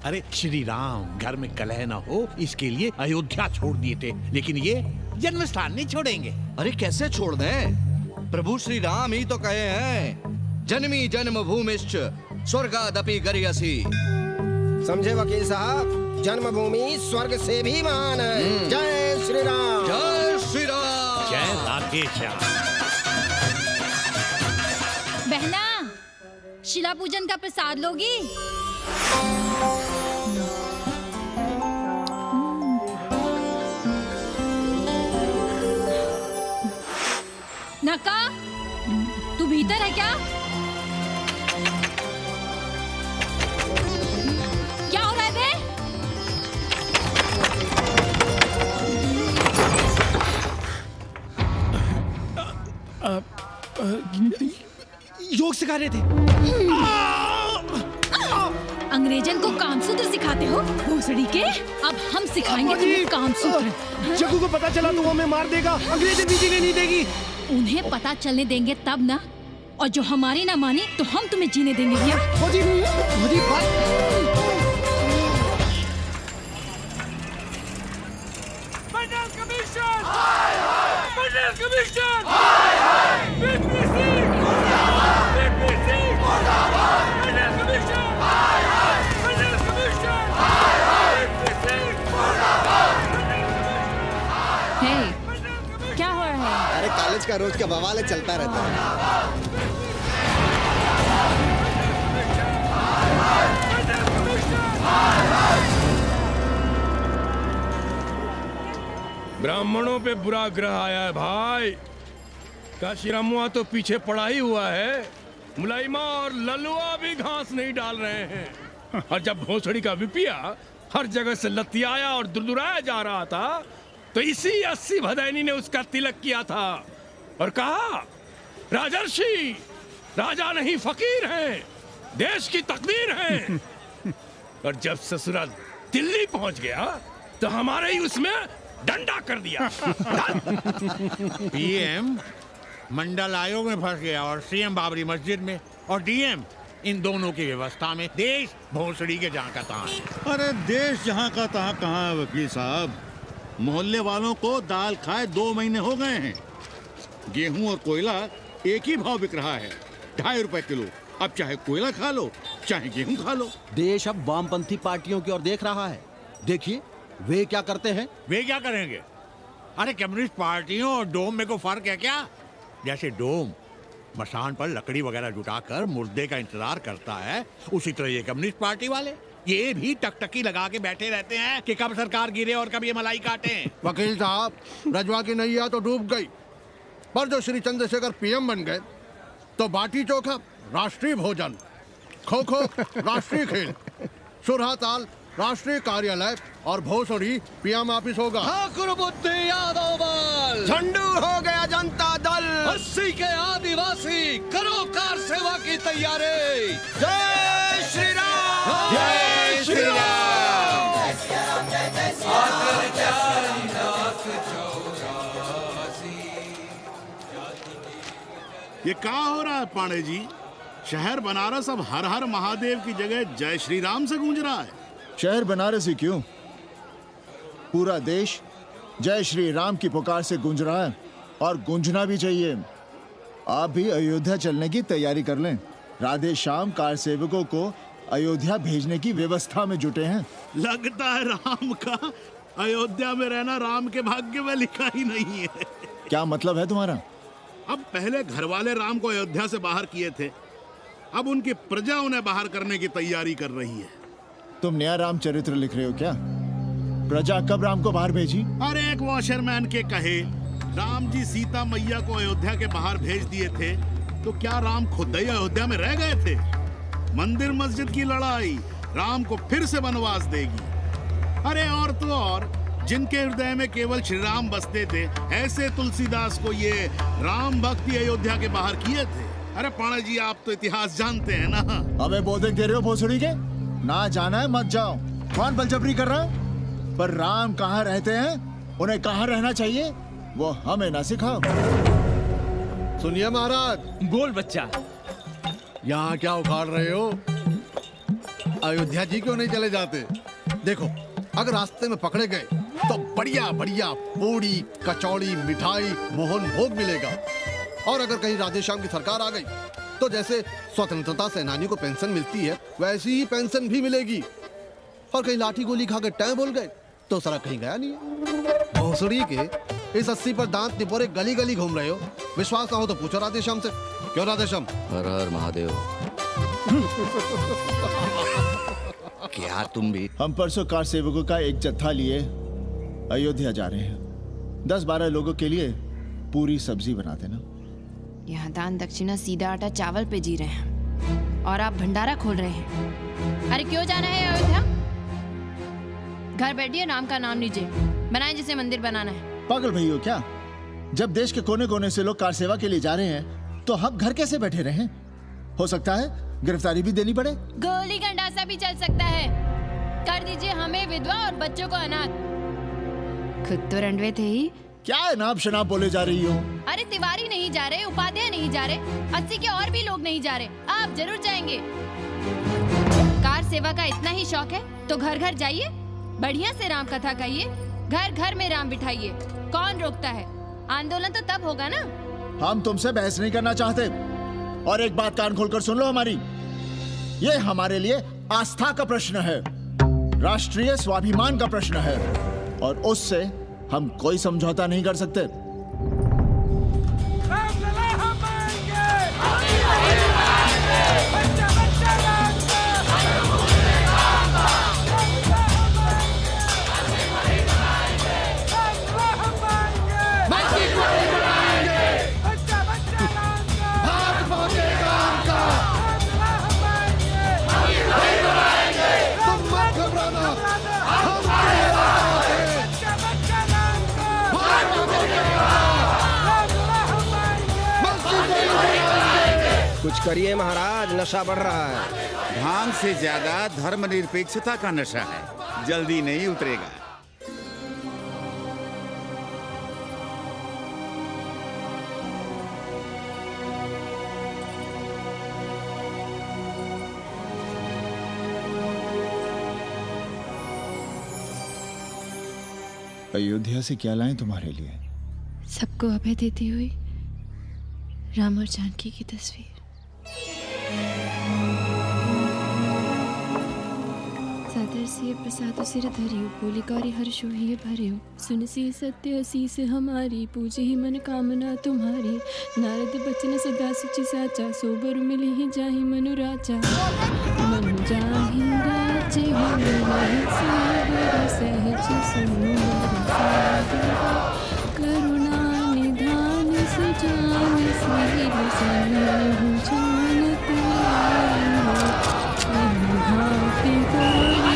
अरे श्री राम घर में कलह न हो इसके लिए अयोध्या छोड़ दिए थे, लेकिन ये जन्म स्थान नहीं छोड़ेंगे। अरे कैसे छोड़ दें? प्रभु श्री राम ही तो कहे हैं, जन्मी जन्मभूमिश्च स्वर्गादपि गरियसी। समझे वकील साहब, जन्मभूमि स्वर्ग से भी महान है। जय श्री राम। जय श्री राम। जय राधे श्याम। बहना, शिला पूजन का प्रसाद लोगी? नक्का, तू भीतर है क्या? क्या हो रहा है बे? योग सिखा रहे थे। अंग्रेजन को कामसूत्र सिखाते हो भोसड़ी के? अब हम सिखाएंगे तुम्हें कामसूत्र। जग्गू को पता चला तो वो हमें मार देगा, अंग्रेजन भी जीने नहीं देगी। उन्हें पता चलने देंगे तब ना, और जो हमारी ना माने तो हम तुम्हें जीने देंगे भैया। क्या हो रहा है? अरे कॉलेज का रोज का बवाल चलता रहता है। ब्राह्मणों पे बुरा ग्रह आया है भाई। काशीरामुआ तो पीछे पड़ा ही हुआ है, मुलाइमा और ललुआ भी घास नहीं डाल रहे हैं। और जब भोसड़ी का विपिया हर जगह से लतियाया और दुरदुराया जा रहा था तो इसी 80 भदैनी ने उसका तिलक किया था और कहा, राजर्षि राजा नहीं फकीर हैं, देश की तकदीर हैं। और जब ससुरा दिल्ली पहुंच गया तो हमारे ही उसमें डंडा कर दिया। पीएम मंडल आयोग में फंस गया और सीएम बाबरी मस्जिद में, और डीएम इन दोनों की व्यवस्था में। देश भोसड़ी के जहाँ का तहाँ है। अरे देश जहाँ का तहाँ कहाँ है वकील साहब? मोहल्ले वालों को दाल खाए 2 महीने हो गए हैं। गेहूं और कोयला एक ही भाव बिक रहा है, 2.5 रुपए किलो। अब चाहे कोयला खा लो चाहे गेहूं खा लो। देश अब वामपंथी पार्टियों की ओर देख रहा है। देखिए वे क्या करते हैं। वे क्या करेंगे? अरे कम्युनिस्ट पार्टियों और डोम में को फर्क है क्या? जैसे डोम मसान पर लकड़ी वगैरह जुटाकर मुर्दे का इंतजार करता है, उसी तरह ये कम्युनिस्ट पार्टी वाले ये भी टकटकी लगा के बैठे रहते हैं कि कब सरकार गिरे और कब ये मलाई काटे। वकील साहब, रजवा की नैया तो डूब गई, पर जो श्री चंद्रशेखर पीएम बन गए तो बाटी चोखा राष्ट्रीय भोजन, खो खो राष्ट्रीय खेल, सुरहा ताल राष्ट्रीय कार्यालय और भोसड़ी पीएम ऑफिस होगा। ठाकुर बुद्धि यादव बल, झंडू हो गया जनता दल, 80 के आदिवासी करो कार सेवा की तैयारी। जय श्री राम। जय श्री राम। ये क्या हो रहा है पांडे जी? शहर बनारस अब हर हर महादेव की जगह जय श्री राम से गूंज रहा है। शहर बनारस ही क्यों, पूरा देश जय श्री राम की पुकार से गूंज रहा है, और गूंजना भी चाहिए। आप भी अयोध्या चलने की तैयारी कर लें। राधे श्याम कार सेवकों को अयोध्या भेजने की व्यवस्था में जुटे हैं। लगता है राम का अयोध्या में रहना राम के भाग्य में लिखा ही नहीं है। क्या मतलब है तुम्हारा? अब पहले घर वाले राम को अयोध्या से बाहर किए थे, अब उनकी प्रजा उन्हें बाहर करने की तैयारी कर रही है। तुम नया रामचरित्र लिख रहे हो क्या? प्रजा कब राम को बाहर भेजी? अरे एक वॉशरमैन के कहे राम जी सीता मैया को अयोध्या के बाहर भेज दिए थे, तो क्या राम खुद ही अयोध्या में रह गए थे? मंदिर मस्जिद की लड़ाई राम को फिर से वनवास देगी। अरे और तो और, जिनके हृदय में केवल श्री राम बसते थे, ऐसे तुलसीदास को ये राम भक्ति अयोध्या के बाहर किए थे। अरे पाणा जी, आप तो इतिहास जानते हैं ना। हमें बोधक दे रहे हो भोसड़ी के? ना जाना है मत जाओ। कौन बलजबरी कर रहा है? पर राम कहाँ रहते हैं, उन्हें कहाँ रहना चाहिए, वो हमें ना सिखाओ। सुनिए महाराज। बोल बच्चा। यहाँ क्या उखाड़ रहे हो? अयोध्या जी क्यों नहीं चले जाते? देखो, अगर रास्ते में पकड़े गए तो बढ़िया बढ़िया पूड़ी कचौड़ी मिठाई मोहन भोग मिलेगा, और अगर कहीं राधेश्याम की सरकार आ गई तो जैसे स्वतंत्रता सेनानियों को पेंशन मिलती है, वैसी ही पेंशन भी मिलेगी। और कहीं लाठी गोली खा के टैं बोल गए तो सारा कहीं गया नहीं है। भोसड़ी के इस 80 पर दांत निपोरे गली गली घूम रहे हो। विश्वास ना हो तो पूछो राधेश्याम से। क्यों राधेश्याम? हर हर महादेव। क्या तुम भी? हम परसों कार सेवकों का एक जत्था लिए अयोध्या जा रहे हैं। 10-12 लोगों के लिए पूरी सब्जी बना देना। यहाँ दान दक्षिणा सीधा आटा चावल पे जी रहे हैं और आप भंडारा खोल रहे हैं। अरे क्यों जाना है अयोध्या? घर बैठिए, राम का नाम लीजिए, बनाए जिसे मंदिर बनाना है। पागल भई हो क्या? जब देश के कोने कोने से लोग कार सेवा के लिए जा रहे हैं तो हम घर कैसे बैठे रहें? हो सकता है गिरफ्तारी भी देनी पड़े। गोली गंडासा भी चल सकता है। कर दीजिए हमें विधवा और बच्चों को अनाथ। खुद तो रंडवे थे ही। क्या नाप शनाप बोले जा रही हो? अरे तिवारी नहीं जा रहे, उपाध्याय नहीं जा रहे, 80 के और भी लोग नहीं जा रहे। आप जरूर जाएंगे। कार सेवा का इतना ही शौक है तो घर घर जाइए, बढ़िया से राम कथा कहिए, घर घर में राम बिठाइए। कौन रोकता है? आंदोलन तो तब होगा ना। हम तुमसे बहस नहीं करना चाहते, और एक बात कान खोलकर सुन लो हमारी। ये हमारे लिए आस्था का प्रश्न है, राष्ट्रीय स्वाभिमान का प्रश्न है, और उससे हम कोई समझौता नहीं कर सकते। कुछ करिए महाराज, नशा बढ़ रहा है। भांग से ज्यादा धर्मनिरपेक्षता का नशा है, जल्दी नहीं उतरेगा। अयोध्या से क्या लाएं तुम्हारे लिए? सबको अभय देती हुई राम और जानकी की तस्वीर। सादर से प्रसाद सिर धरियो, बोली गौरी हर्षो ही भरियो, सुनसी सत्य शीस हमारी, पूजे ही मन कामना तुम्हारी। नारद बचन सदा सच साचा, सोबर मिली ही जाहि मनु राजा। मनु जाहि राजे होई सोबर सहज सुंदर सागर, करुणा निधान सुजान सील सनहु जानत भाति गौरी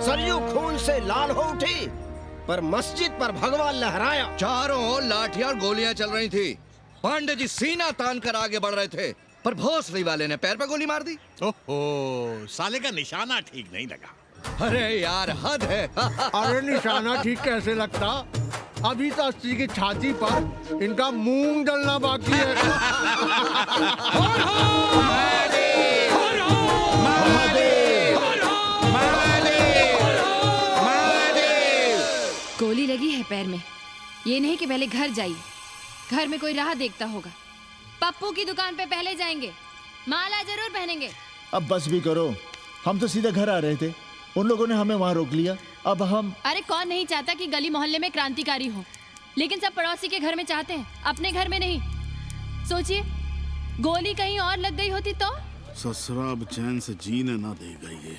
सरयू खून से लाल हो उठी, पर मस्जिद पर भगवा लहराया। चारों ओर लाठियां और गोलियां चल रही थी। पांडे जी सीना तान कर आगे बढ़ रहे थे, पर भोसड़ी वाले ने पैर पे गोली मार दी। ओहो, साले का निशाना ठीक नहीं लगा। अरे यार हद है। अरे निशाना ठीक कैसे लगता? अभी तो 80 की छाती पर इनका मूंग डलना बाकी है। गोली लगी है पैर में, ये नहीं कि पहले घर जाइए, घर में कोई राह देखता होगा। पप्पू की दुकान पे पहले जाएंगे, माला जरूर पहनेंगे। अब बस भी करो, हम तो सीधे घर आ रहे थे, उन लोगों ने हमें वहाँ रोक लिया। अब हम अरे कौन नहीं चाहता कि गली मोहल्ले में क्रांतिकारी हो, लेकिन सब पड़ोसी के घर में चाहते हैं, अपने घर में नहीं। सोचिए, गोली कहीं और लग गई होती तो? ससुरा अब चैन से जीने ना देगा ये।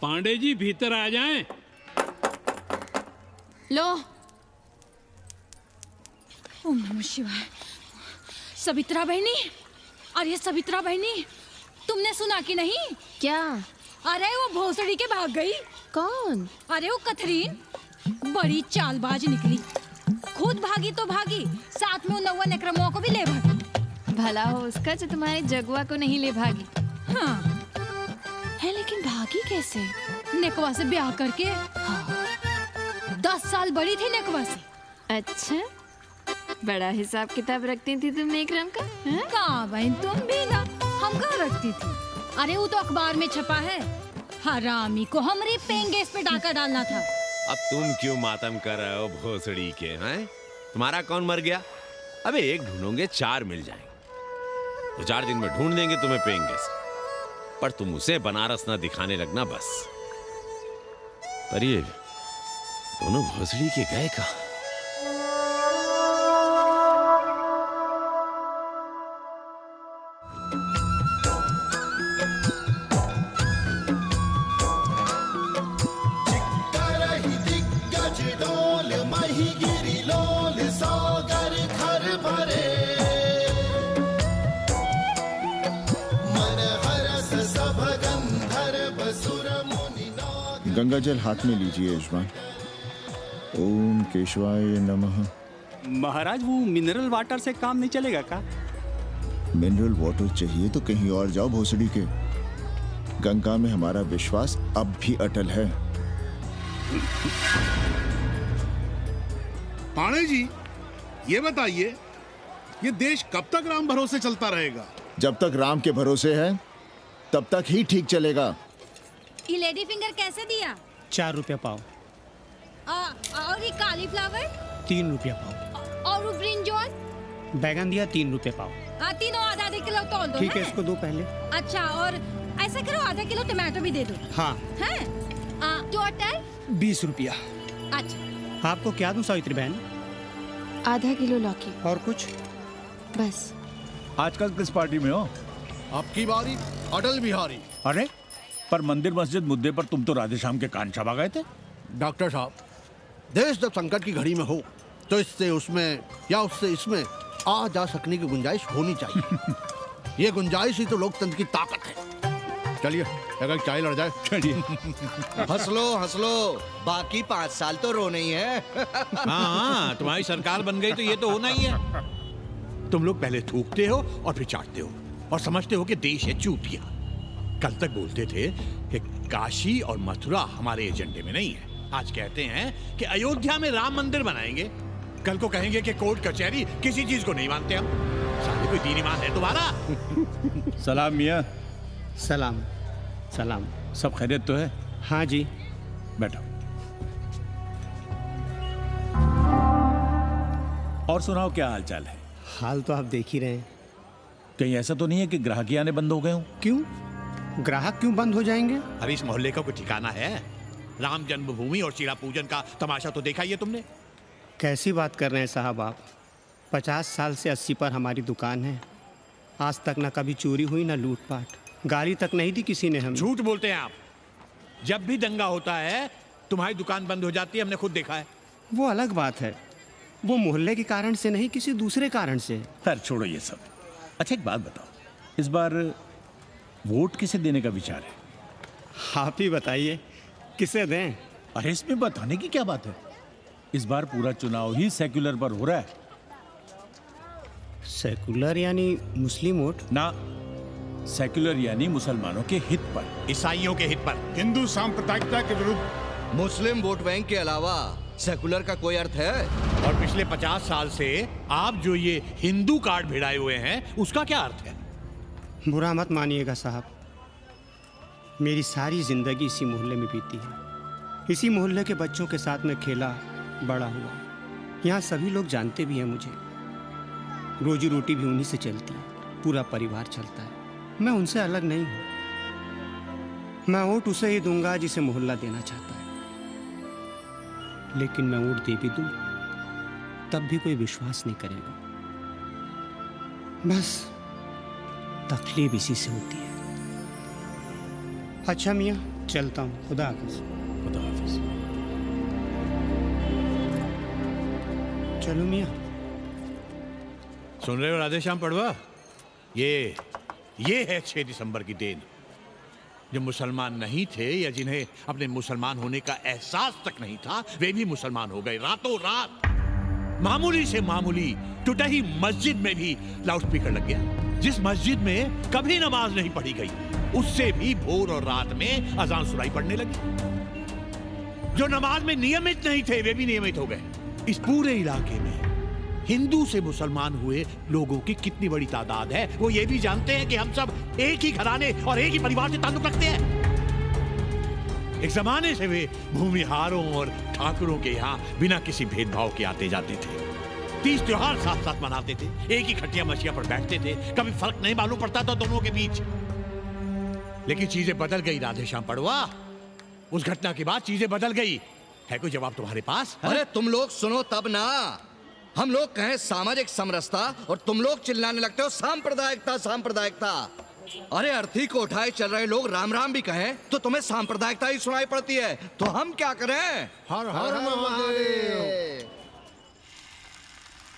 पांडे जी भीतर आ जाएं। लो। ओम नमः शिवाय। सवित्रा बहनी, अरे सवित्रा बहनी, तुमने सुना कि नहीं? क्या? अरे वो भोसड़ी के भाग गई। कौन? अरे वो कथरीन, बड़ी चालबाज निकली, खुद भागी तो भागी, साथ में उन 9 नक्रमों को भी ले भागी। भला हो उसका जो तुम्हारे जगुआ को नहीं ले भागी। हाँ है, लेकिन भागी कैसे? नेकवा से ब्याह करके। हाँ। 10 साल बड़ी थी नेकवा से। अच्छा, बड़ा हिसाब किताब रखती थी तुम नेकरम का? कहाँ बहन, तुम भी ना, हम कहाँ रखती थी। अरे वो तो अखबार में छपा है, हरामी को हमरी पेंगेस पे डाका डालना था। अब तुम क्यों मातम कर रहे हो भोसड़ी के? हैं, तुम्हारा कौन मर गया? अबे एक ढूंढोगे 4 मिल जाएंगे, 2-4 दिन में ढूंढ देंगे तुम्हें पेंगेस, पर तुम उसे बनारस ना दिखाने लगना बस। पर ये दोनों भोसड़ी के गए कहाँ? गंगा जल हाथ में लीजिए यजमान। ओम केशवाय नमः। महाराज, वो मिनरल वाटर से काम नहीं चलेगा का? मिनरल वाटर चाहिए तो कहीं और जाओ भोसड़ी के। गंगा में हमारा विश्वास अब भी अटल है। पाणे जी, ये बताइए, ये देश कब तक राम भरोसे चलता रहेगा? जब तक राम के भरोसे है तब तक ही ठीक चलेगा। ये लेडी फिंगर कैसे दिया? 4 रुपया पाव। और ये कालीफ्लावर? 3 रुपया पाव। और वो ब्रिंजॉल? बैगन दिया 3 रुपये पाव। तीनों आधा किलो तोल दो। ठीक है, इसको दो पहले। अच्छा, और ऐसा करो, आधा किलो टमाटो भी दे दो। हाँ। हैं? टोटल 20 रुपया। अच्छा, आपको क्या दूं सावित्री बहन? आधा किलो लौकी। और कुछ? बस। आजकल किस पार्टी में हो? आपकी बारी, अटल बिहारी। अरे, पर मंदिर मस्जिद मुद्दे पर तुम तो राधे श्याम के कान चबा गए थे। डॉक्टर साहब, देश जब संकट की घड़ी में हो तो इससे उसमें या उससे इसमें आ जा सकने की गुंजाइश होनी चाहिए। ये गुंजाइश ही तो लोकतंत्र की ताकत है। चलिए, अगर चाय लड़ जाए। चलिए। हंस लो, बाकी 5 साल तो रोने ही है। हाँ, तुम्हारी सरकार बन गई तो ये तो होना ही है। तुम लोग पहले थूकते हो और फिर चाटते हो और समझते हो कि देश है चूतिया। कल तक बोलते थे कि काशी और मथुरा हमारे एजेंडे में नहीं है, आज कहते हैं कि अयोध्या में राम मंदिर बनाएंगे, कल को कहेंगे कि कोर्ट कचहरी किसी चीज को नहीं मानते हम। साले कोई दीन ईमान है तुम्हारा? सलाम मियाँ। सलाम। सलाम। सब खैरियत तो है? हाँ जी। बैठो। और सुनाओ, क्या हाल चाल है? हाल तो आप देख ही रहे हैं। कहीं ऐसा तो नहीं है कि ग्राहक आने बंद हो गए हो? क्यों? ग्राहक क्यों बंद हो जाएंगे? अरे इस मोहल्ले का कोई ठिकाना है? राम जन्मभूमि और शीला पूजन का तमाशा तो देखा ही है तुमने। कैसी बात कर रहे हैं साहब आप? 50 साल से 80 पर हमारी दुकान है, आज तक ना कभी चोरी हुई ना लूटपाट, गाली तक नहीं दी किसी ने हमें। झूठ बोलते हैं आप। जब भी दंगा होता है तुम्हारी दुकान बंद हो जाती है, हमने खुद देखा है। वो अलग बात है, वो मोहल्ले के कारण से नहीं, किसी दूसरे कारण से। खैर छोड़ो ये सब। अच्छा एक बात बताओ, इस बार वोट किसे देने का विचार है? आप ही बताइए, किसे दें? अरे इसमें बताने की क्या बात है, इस बार पूरा चुनाव ही सेक्युलर पर हो रहा है। सेक्युलर यानी मुस्लिम वोट? ना, सेक्युलर यानी मुसलमानों के हित पर, ईसाइयों के हित पर, हिंदू सांप्रदायिकता के विरुद्ध मुस्लिम वोट बैंक के अलावा सेकुलर का कोई अर्थ है? और पिछले 50 साल से आप जो ये हिंदू कार्ड भिड़ाए हुए हैं उसका क्या अर्थ है? बुरा मत मानिएगा साहब, मेरी सारी जिंदगी इसी मोहल्ले में बीती है। इसी मोहल्ले के बच्चों के साथ में खेला बड़ा हुआ। यहाँ सभी लोग जानते भी हैं मुझे। रोजी रोटी भी उन्हीं से चलती है, पूरा परिवार चलता है। मैं उनसे अलग नहीं हूँ। मैं वोट उसे ही दूंगा जिसे मोहल्ला देना चाहता है, लेकिन मैं वोट दे भी दूं तब भी कोई विश्वास नहीं करेगा। बस तकलीफ इसी से होती है। अच्छा मियाँ, चलता हूँ। खुदा हाफिज। खुदा हाफिज। चलो मियाँ। सुन रहे हो राधेश्याम पड़वा? ये है 6 दिसंबर की देन। जो मुसलमान नहीं थे या जिन्हें अपने मुसलमान होने का एहसास तक नहीं था, वे भी मुसलमान हो गए रातों रात। मामूली से मामूली टूटी मस्जिद में भी लाउडस्पीकर लग गया। जिस मस्जिद में कभी नमाज नहीं पढ़ी गई, उससे भी भोर और रात में अजान सुनाई पड़ने लगी। जो नमाज में नियमित नहीं थे, वे भी नियमित हो गए। इस पूरे इलाके में हिंदू से मुसलमान हुए लोगों की कितनी बड़ी तादाद है, वो ये भी जानते हैं कि हम सब एक ही घराने और एक ही परिवार से ताल्लुक रखते हैं। एक जमाने से वे भूमिहारों और ठाकुरों के यहाँ बिना किसी भेदभाव के आते जाते थे। 30 त्योहार साथ साथ मनाते थे, एक ही खटिया मछिया पर बैठते थे, कभी फर्क नहीं मालूम पड़ता था दोनों के बीच। लेकिन चीजें बदल गई राधेश्याम पड़वा। उस घटना के बाद चीजें बदल गई। है कोई जवाब तुम्हारे पास? अरे तुम लोग सुनो तब ना। हम लोग कहें सामाजिक समरसता और तुम लोग चिल्लाने लगते हो सांप्रदायिकता सांप्रदायिकता। अरे अर्थी को उठाए चल रहे लोग राम राम भी कहें तो तुम्हें सांप्रदायिकता ही सुनाई पड़ती है। तो हम क्या करें? हर हर महादेव।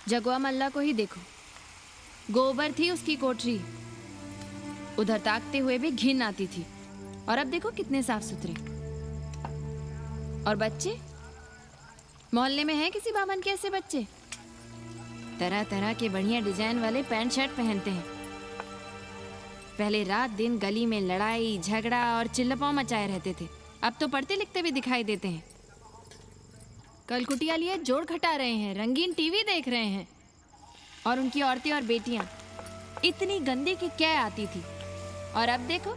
जगुआ मल्ला को ही देखो, गोबर थी उसकी कोठरी, उधर ताकते हुए भी घिन आती थी। और अब देखो कितने साफ सुथरे। और बच्चे मोहल्ले में हैं किसी बामन के ऐसे बच्चे? तरह तरह के बढ़िया डिजाइन वाले पैंट शर्ट पहनते हैं। पहले रात दिन गली में लड़ाई झगड़ा और चिल्लपाव मचाए रहते थे, अब तो पढ़ते लिखते भी दिखाई देते हैं। कल कुटिया लिए जोड़ खटा रहे हैं, रंगीन टीवी देख रहे हैं। और उनकी औरतें और बेटियां इतनी गंदी कि क्या आती थी। और अब देखो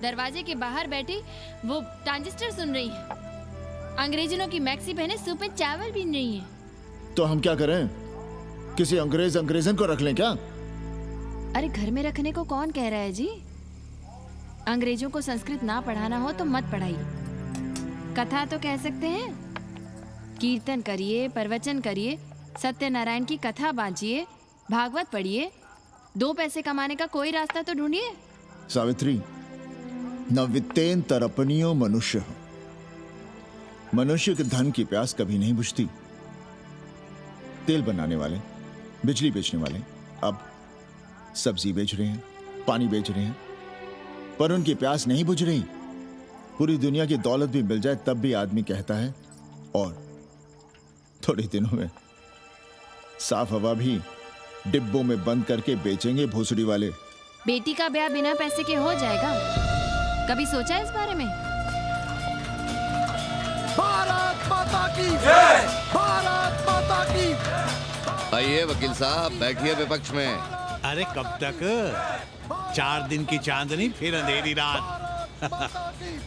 दरवाजे के बाहर बैठी वो ट्रांजिस्टर सुन रही है, अंग्रेजनों की मैक्सी पहने सूप में चावल भी नहीं है। तो हम क्या करें? किसी अंग्रेजन को रख लें क्या? अरे घर में रखने को कौन कह रहा है जी? अंग्रेजों को संस्कृत ना पढ़ाना हो तो मत पढ़ाइए। कथा तो कह सकते हैं, कीर्तन करिए, प्रवचन करिए, सत्यनारायण की कथा बांचिए, भागवत पढ़िए। 2 पैसे कमाने का कोई रास्ता तो ढूंढिए। सावित्री, न वित्तेन तरपनियो मनुष्य हो। मनुष्य के धन की प्यास कभी नहीं बुझती। तेल बनाने वाले, बिजली बेचने वाले अब सब्जी बेच रहे हैं, पानी बेच रहे हैं, पर उनकी प्यास नहीं बुझ रही। पूरी दुनिया की दौलत भी मिल जाए तब भी आदमी कहता है और थोड़े दिनों में साफ हवा भी डिब्बों में बंद करके बेचेंगे भोसड़ी वाले। बेटी का ब्याह बिना पैसे के हो जाएगा? कभी सोचा है इस बारे में? भारत माता की जय! भारत माता की। आइए वकील साहब, बैठिए विपक्ष में। अरे कब तक? 4 दिन की चांदनी फिर अंधेरी रात।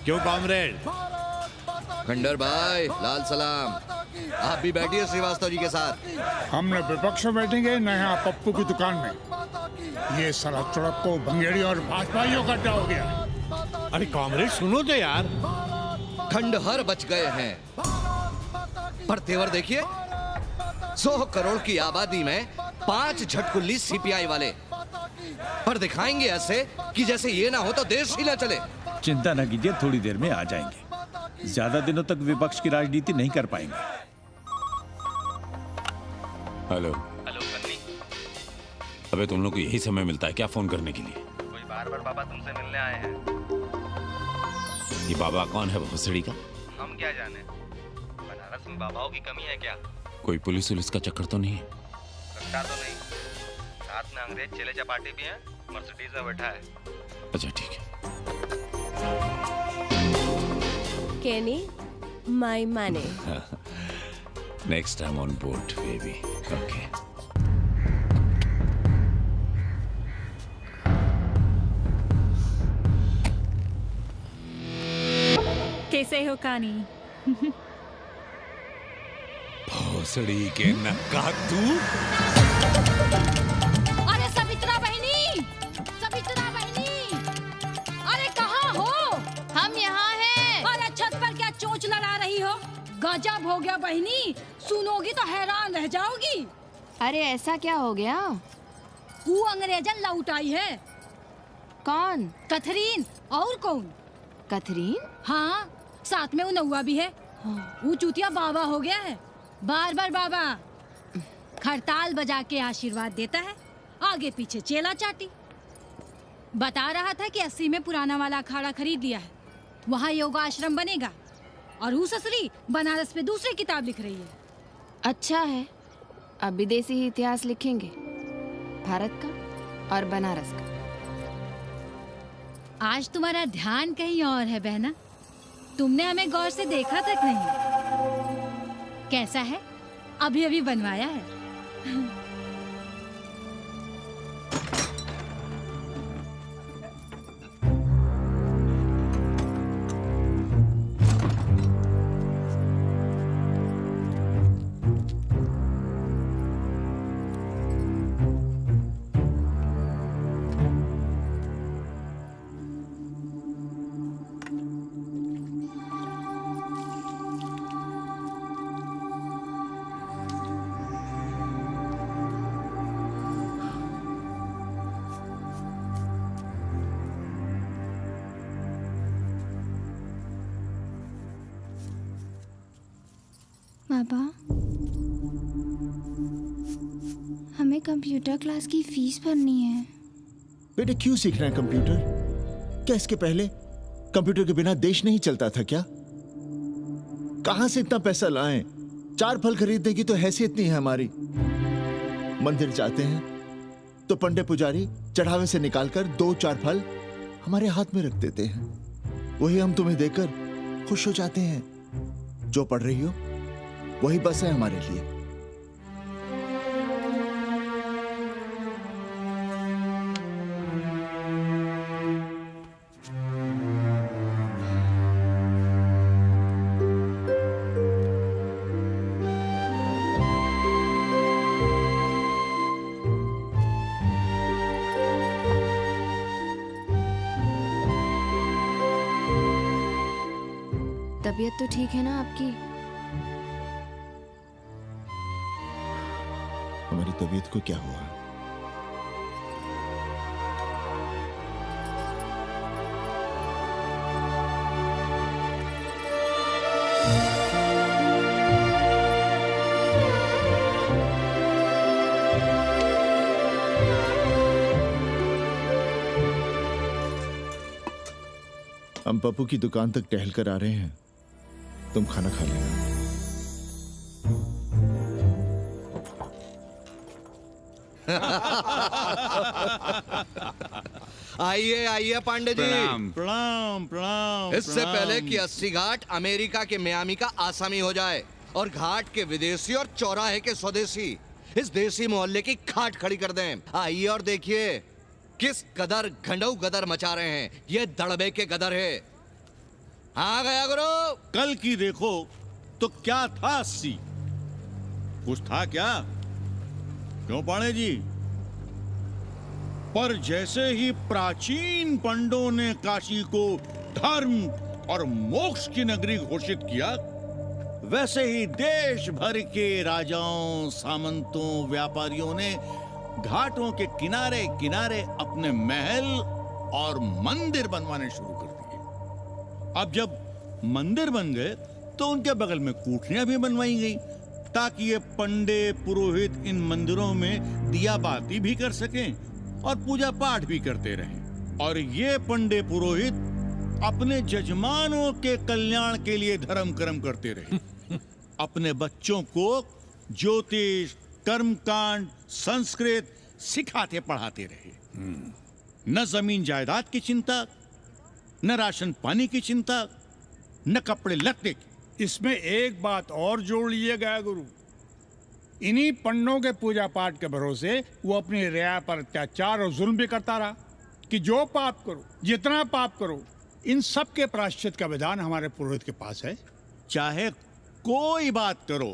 क्यों कॉमरेड? खंडर भाई, लाल सलाम। आप भी बैठिए श्रीवास्तव जी के साथ। हमने विपक्ष में बैठेंगे न यहाँ पप्पू की दुकान में। ये सारा चुड़क को भंगेड़ी और भाजपाइयों का अड्डा हो गया। अरे कॉमरेड सुनो तो यार। खंडहर बच गए हैं, पर तेवर देखिए, 100 करोड़ की आबादी में 5 झटकुल्ली सीपीआई वाले। पर दिखाएंगे ऐसे कि जैसे ये ना हो तो देश ही ना चले। चिंता न कीजिए, थोड़ी देर में आ जाएंगे। ज्यादा दिनों तक विपक्ष की राजनीति नहीं कर पाएंगे। हेलो सन्नी। अबे तुम लोग को यही समय मिलता है क्या फोन करने के लिए? कोई बार-बार बाबा तुमसे मिलने आए हैं। ये बाबा कौन है भोसड़ी का? हम क्या जाने, बनारस में बाबाओं की कमी है क्या? कोई पुलिस उलिस का चक्कर तो नहीं है? लगता तो नहीं। साथ में अंग्रेज चेले चपाटी भी हैं, मर्सिडीज में बैठा है। अच्छा ठीक है। कैनी, my money. Next time on board, baby. Okay. कैसे हो कानी? भोसड़ी के नक्का तू। अरे सवित्रा बहनी, सवित्रा बहनी, अरे कहाँ हो? हम यहाँ हैं। अरे छत पर क्या चोंच लड़ा रही हो? गजब हो गया बहनी, सुनोगी तो हैरान रह जाओगी। अरे ऐसा क्या हो गया? वो अंग्रेजन लौट आई है। कौन? कथरीन। और कौन? कथरीन? हाँ, साथ में वो नौवा भी है। वो चूतिया बाबा हो गया है। बार बार बाबा खड़ताल बजा के आशीर्वाद देता है, आगे पीछे चेला चाटी। बता रहा था कि 80 में पुराना वाला अखाड़ा खरीद लिया है, वहाँ योगा आश्रम बनेगा। और वो ससुरी बनारस पे दूसरी किताब लिख रही है। अच्छा है, अब विदेशी ही इतिहास लिखेंगे, भारत का और बनारस का। आज तुम्हारा ध्यान कहीं और है बहना, तुमने हमें गौर से देखा तक नहीं। कैसा है? अभी अभी बनवाया है। पापा, हमें कंप्यूटर क्लास की फीस भरनी है। बेटे क्यों सीखना है कंप्यूटर? क्या इसके पहले कंप्यूटर के बिना देश नहीं चलता था क्या? कहां से इतना पैसा लाएं? 4 फल खरीदने की तो हैसियत नहीं है हमारी। मंदिर जाते हैं तो पंडे पुजारी चढ़ावे से निकालकर 2-4 फल हमारे हाथ में रख देते हैं। वही हम तुम्हें देकर खुश हो जाते हैं। जो पढ़ रही हो वही बस है हमारे लिए। तबीयत तो ठीक है ना आपकी? हमारी तबीयत को क्या हुआ? हम पप्पू की दुकान तक टहल कर आ रहे हैं, तुम खाना खा लेना। आइए आइए पांडे जी। प्रणाम प्रणाम प्रणाम। इससे पहले कि 80 घाट अमेरिका के मियामी का आसामी हो जाए और घाट के विदेशी और चौराहे के स्वदेशी इस देसी मोहल्ले की खाट खड़ी कर दें, आइए और देखिए किस कदर घंडऊ गदर मचा रहे हैं। ये दड़बे के गदर है। हाँ गया गुरु। कल की देखो तो क्या था 80? कुछ था क्या? क्यों पांडे जी? पर जैसे ही प्राचीन पंडों ने काशी को धर्म और मोक्ष की नगरी घोषित किया, वैसे ही देश भर के राजाओं, सामंतों, व्यापारियों ने घाटों के किनारे किनारे अपने महल और मंदिर बनवाने शुरू कर दिए। अब जब मंदिर बन गए तो उनके बगल में कोठरियां भी बनवाई गई ताकि ये पंडे पुरोहित इन मंदिरों में दिया बाती भी कर सकें और पूजा पाठ भी करते रहें। और ये पंडे पुरोहित अपने जजमानों के कल्याण के लिए धर्म कर्म करते रहे। अपने बच्चों को ज्योतिष, कर्मकांड, संस्कृत सिखाते पढ़ाते रहे। न जमीन जायदाद की चिंता, न राशन पानी की चिंता, न कपड़े लत्ते की। इसमें एक बात और जोड़ लीजिएगा गुरु, इन्हीं पंडों के पूजा पाठ के भरोसे वो अपनी रिया पर अत्याचार और जुल्म भी करता रहा कि जो पाप करो, जितना पाप करो, इन सब के प्रायश्चित का विधान हमारे पुरोहित के पास है। चाहे कोई बात करो,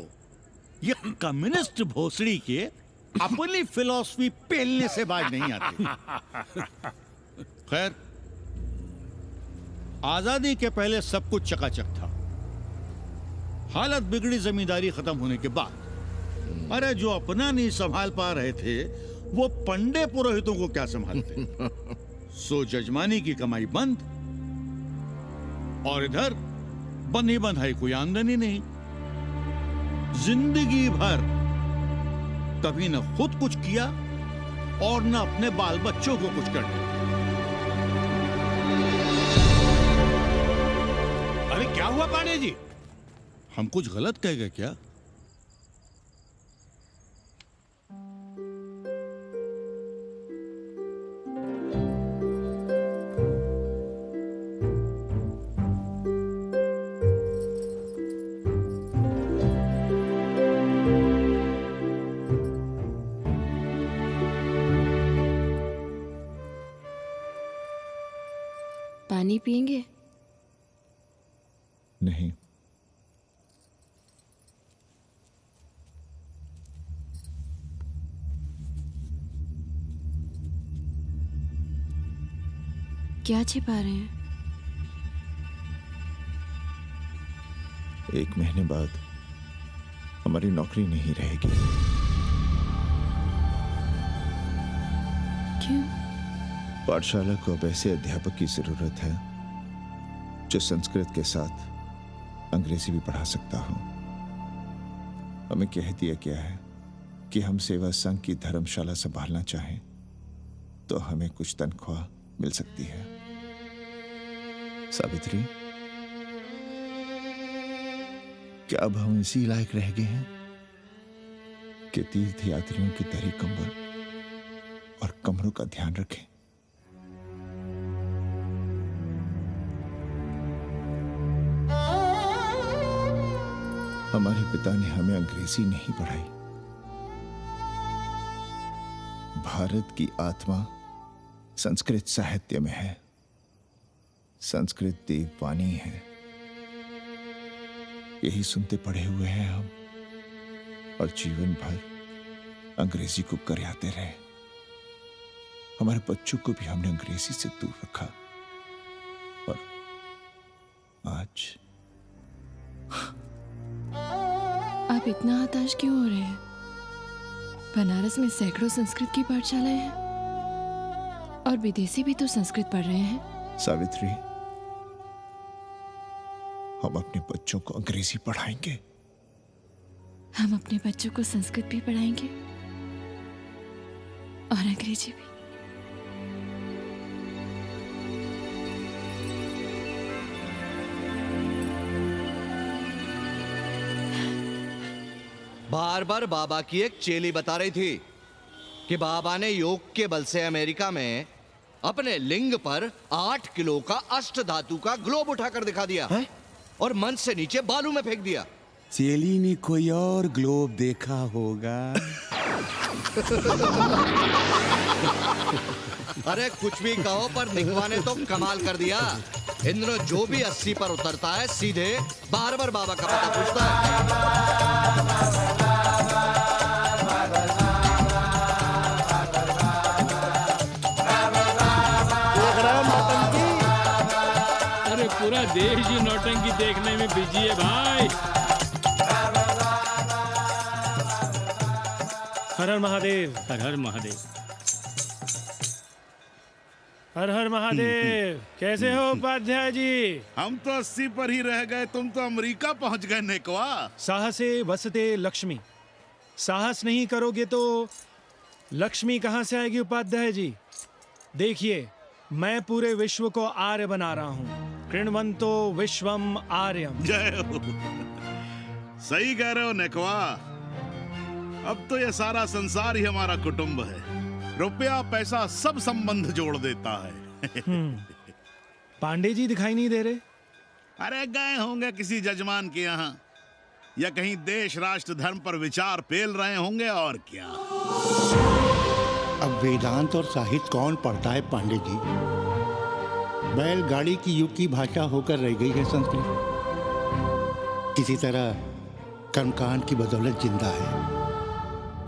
ये कम्युनिस्ट भोसड़ी के अपनी फिलॉसफी पेलने से बाज नहीं आती। खैर, आजादी के पहले सब कुछ चकाचक था। हालत बिगड़ी जमींदारी खत्म होने के बाद। अरे जो अपना नहीं संभाल पा रहे थे वो पंडे पुरोहितों को क्या संभालते। सो जजमानी की कमाई बंद, और इधर बंधी बंधाई कोई आमदनी नहीं। जिंदगी भर कभी न खुद कुछ किया और न अपने बाल बच्चों को कुछ कर दिया। अरे क्या हुआ पांडे जी? हम कुछ गलत कह गए क्या? पानी पिएंगे? नहीं। क्या छिपा रहे हैं? 1 महीने बाद हमारी नौकरी नहीं रहेगी। क्यों? पाठशाला को अब ऐसे अध्यापक की जरूरत है जो संस्कृत के साथ अंग्रेजी भी पढ़ा सकता हो। हमें कह दिया गया है कि हम सेवा संघ की धर्मशाला संभालना चाहें तो हमें कुछ तनख्वाह मिल सकती है। सावित्री, क्या अब हम इसी लायक रह गए हैं कि तीर्थ यात्रियों की दरी कंबल और कमरों का ध्यान रखें? हमारे पिता ने हमें अंग्रेजी नहीं पढ़ाई। भारत की आत्मा संस्कृत साहित्य में है। संस्कृत देववाणी है। यही सुनते पढ़े हुए हैं हम, और जीवन भर अंग्रेजी को करियाते रहे। हमारे बच्चों को भी हमने अंग्रेजी से दूर रखा, और आज आप इतना हताश क्यों हो रहे हैं? बनारस में सैकड़ों संस्कृत की पाठशालाएं हैं और विदेशी भी तो संस्कृत पढ़ रहे हैं। सावित्री, हम अपने बच्चों को अंग्रेजी पढ़ाएंगे। हम अपने बच्चों को संस्कृत भी पढ़ाएंगे और अंग्रेजी भी। बार बार बाबा की एक चेली बता रही थी कि बाबा ने योग के बल से अमेरिका में अपने लिंग पर 8 किलो का अष्ट धातु का ग्लोब उठाकर दिखा दिया है? और मंच से नीचे बालू में फेंक दिया। चेली ने कोई और ग्लोब देखा होगा। अरे कुछ भी कहो, पर निकवा ने तो कमाल कर दिया। इंद्र जो भी 80 पर उतरता है सीधे बार बार बाबा का पता पूछता है। अरे पूरा देश ही नौटंकी देखने में बिजी है भाई। हर हर महादेव। हर हर महादेव। हर हर महादेव। कैसे हो उपाध्याय जी? हम तो 80 पर ही रह गए, तुम तो अमेरिका पहुंच गए नेकवा। साहसे वसते लक्ष्मी। साहस नहीं करोगे तो लक्ष्मी कहाँ से आएगी उपाध्याय जी? देखिए, मैं पूरे विश्व को आर्य बना रहा हूँ। कृण्वन्तो विश्वम आर्यम। जय हो। सही कह रहे हो नेकवा। अब तो ये सारा संसार ही हमारा कुटुंब है। रुपया पैसा सब संबंध जोड़ देता है। पांडे जी दिखाई नहीं दे रहे? अरे गए होंगे किसी जजमान के यहाँ, या कहीं देश राष्ट्र धर्म पर विचार पेल रहे होंगे, और क्या। अब वेदांत और साहित्य कौन पढ़ता है पांडे जी? बैलगाड़ी की युग की भाषा होकर रह गई है संस्कृत। किसी तरह कर्मकांड की बदौलत जिंदा है,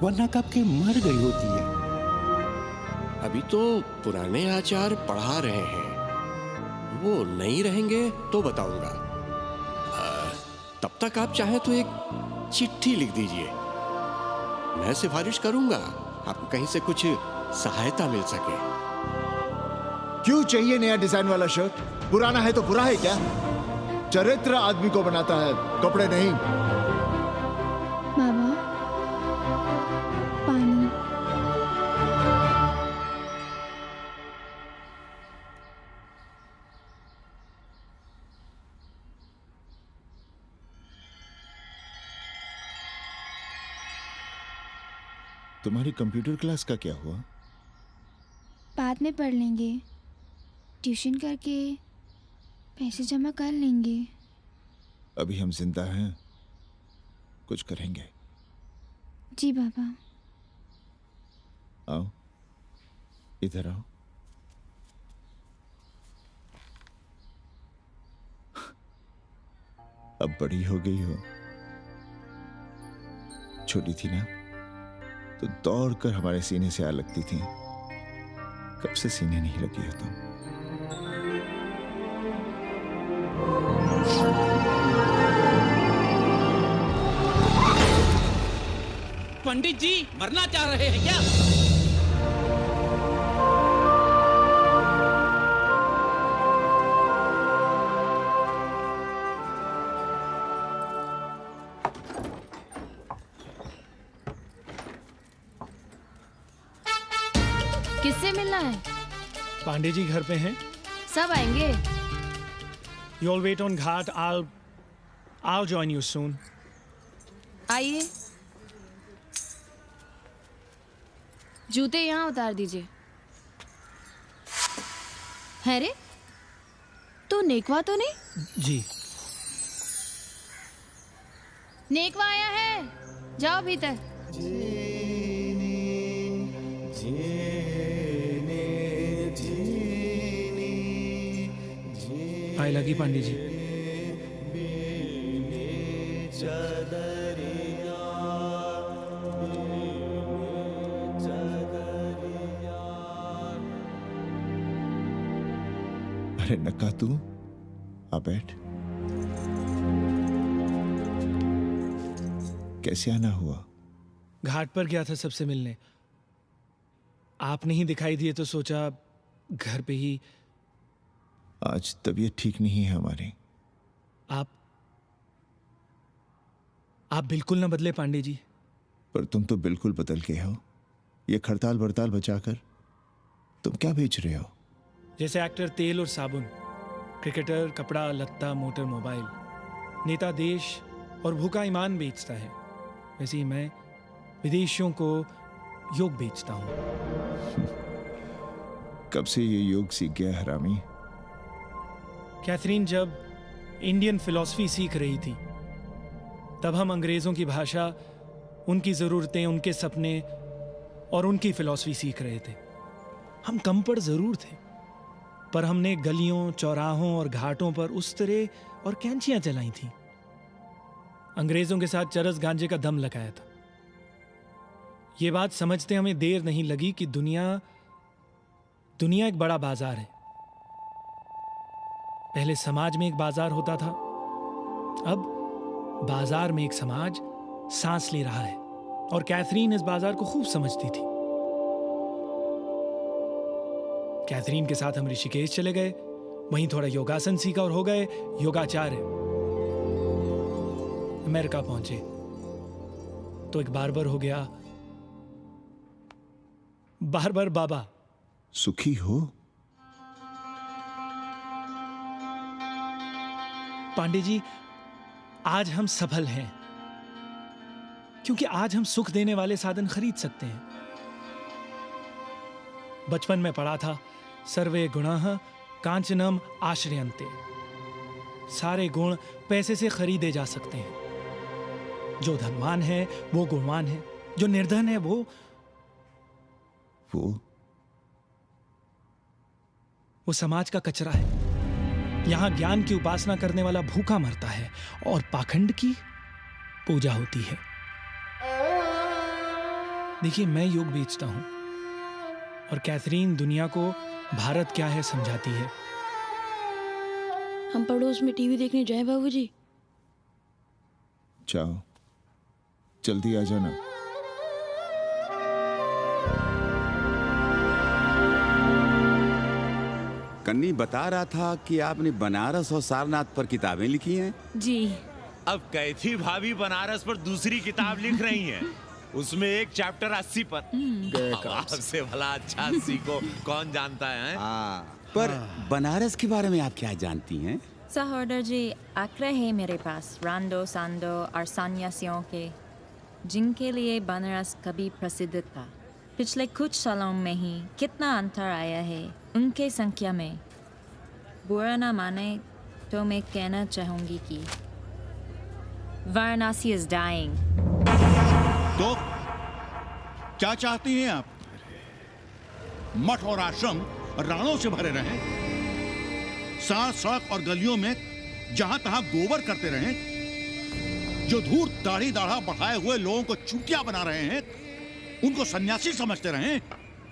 वरना कब के मर गई होती है। अभी तो पुराने आचार पढ़ा रहे हैं, वो नहीं रहेंगे तो बताऊंगा। तब तक आप चाहें तो एक चिट्ठी लिख दीजिए, मैं सिफारिश करूंगा आपको कहीं से कुछ सहायता मिल सके। क्यों चाहिए नया डिजाइन वाला शर्ट? पुराना है तो बुरा है क्या? चरित्र आदमी को बनाता है, कपड़े नहीं। बाबा, पानी। तुम्हारी कंप्यूटर क्लास का क्या हुआ? बाद में पढ़ लेंगे, ट्यूशन करके पैसे जमा कर लेंगे। अभी हम जिंदा हैं, कुछ करेंगे। जी बाबा। आओ, इधर आओ। अब बड़ी हो गई हो, छोटी थी ना तो दौड़कर हमारे सीने से आ लगती थी। कब से सीने नहीं लगी हो तुम? पंडित जी मरना चाह रहे हैं क्या? किससे मिलना है? पांडे जी घर पे हैं। सब आएंगे। You all wait on Ghat. I'll join you soon. आइए। जूते यहाँ उतार दीजिए। है रे, तो नेकवा तो नहीं? जी। नेकवा आया है, जाओ भीतर। आए लगी पांडे जी। अरे नक्का तू आ बैठ। कैसे आना हुआ? घाट पर गया था सबसे मिलने, आप नहीं दिखाई दिए तो सोचा घर पे ही। आज तबीयत ठीक नहीं है हमारी। आप बिल्कुल ना बदले पांडे जी। पर तुम तो बिल्कुल बदल गए हो। ये खड़ताल बड़ताल बचाकर तुम क्या बेच रहे हो? जैसे एक्टर तेल और साबुन, क्रिकेटर कपड़ा लत्ता मोटर मोबाइल, नेता देश और भूखा ईमान बेचता है, वैसे ही मैं विदेशियों को योग बेचता हूँ। कब से ये योग सीख गया हरामी? कैथरीन जब इंडियन फिलॉसफी सीख रही थी तब हम अंग्रेजों की भाषा, उनकी ज़रूरतें, उनके सपने और उनकी फिलॉसफी सीख रहे थे। हम कम पढ़ जरूर थे, पर हमने गलियों, चौराहों और घाटों पर उस तरह और कैंचियां चलाई थी। अंग्रेजों के साथ चरस गांजे का दम लगाया था। ये बात समझते हमें देर नहीं लगी कि दुनिया एक बड़ा बाजार है। पहले समाज में एक बाजार होता था, अब बाजार में एक समाज सांस ले रहा है, और कैथरीन इस बाजार को खूब समझती थी। कैथरीन के साथ हम ऋषिकेश चले गए, वहीं थोड़ा योगासन सीखा और हो गए योगाचार्य। अमेरिका पहुंचे तो एक बार्बर हो गया, बार्बर बाबा। सुखी हो? पांडे जी, आज हम सफल हैं क्योंकि आज हम सुख देने वाले साधन खरीद सकते हैं। बचपन में पढ़ा था, सर्वे गुणाः कांचनम आश्रयन्ते। सारे गुण पैसे से खरीदे जा सकते हैं। जो धनवान है वो गुणवान है, जो निर्धन है वो समाज का कचरा है। यहाँ ज्ञान की उपासना करने वाला भूखा मरता है और पाखंड की पूजा होती है। देखिए, मैं योग बेचता हूं और कैथरीन दुनिया को भारत क्या है समझाती है। हम पड़ोस में टीवी देखने जाए बाबूजी? जाओ, जल्दी आ जाना। कन्नी बता रहा था कि आपने बनारस और सारनाथ पर किताबें लिखी हैं। जी। अब कैथी भाभी बनारस पर दूसरी किताब लिख रही हैं। उसमें एक चैप्टर 80 पर। से भला अच्छा 80 को कौन जानता है? पर बनारस के बारे में आप क्या जानती हैं? सहोदर जी, आंकड़े हैं मेरे पास रांडो सांडो और सन्यासियों के, जिनके लिए बनारस कभी प्रसिद्ध था। पिछले कुछ सालों में ही कितना अंतर आया है उनके संख्या में। बुरा ना माने तो मैं कहना चाहूंगी कि वाराणसी is dying। तो क्या चाहती हैं आप? मठ और आश्रम राणों से भरे रहें, सड़क और गलियों में जहां तहां गोबर करते रहें, जो धूर्त दाढ़ी दाढ़ा बढ़ाए हुए लोगों को चूतिया बना रहे हैं उनको सन्यासी समझते रहें।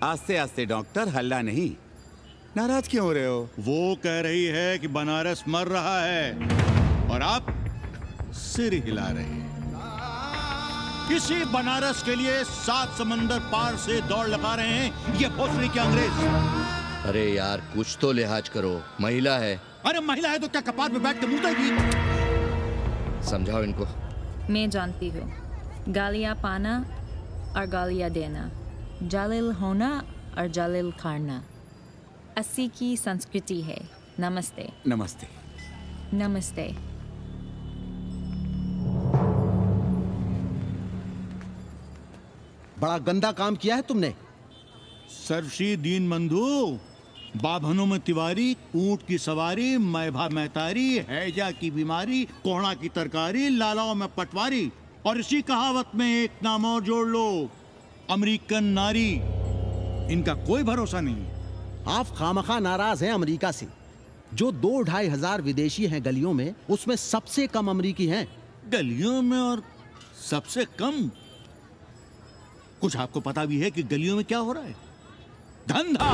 आस्ते आस्ते डॉक्टर, हल्ला नहीं। नाराज क्यों हो रहे हो? वो कह रही है कि बनारस मर रहा है और आप सिर हिला रहे हैं। इसी बनारस के लिए 7 समंदर पार से दौड़ लगा रहे हैं ये भोसड़ी के अंग्रेज। अरे यार, कुछ तो लिहाज करो, महिला है। अरे महिला है तो क्या कपाट में बैठ के मुर्देगी? समझाओ इनको। मैं जानती हूँ, गालियाँ पाना और गालियाँ देना, जालिल होना और जालिल करना 80 की संस्कृति है। नमस्ते। नमस्ते। नमस्ते। बड़ा गंदा काम किया है तुमने। सर्वश्री दीन बंधु, बाभनों में तिवारी, ऊंट की सवारी, मैभा मैतारी, हैजा की बीमारी, कोहड़ा की तरकारी, लालाओं में पटवारी, और इसी कहावत में एक नाम और जोड़ लो, अमेरिकन नारी। इनका कोई भरोसा नहीं। आप खामखा नाराज हैं अमेरिका से। जो 2-2.5 हजार विदेशी हैं गलियों में, उसमें सबसे कम अमेरिकी हैं। गलियों में और सबसे कम? कुछ आपको पता भी है कि गलियों में क्या हो रहा है? धंधा,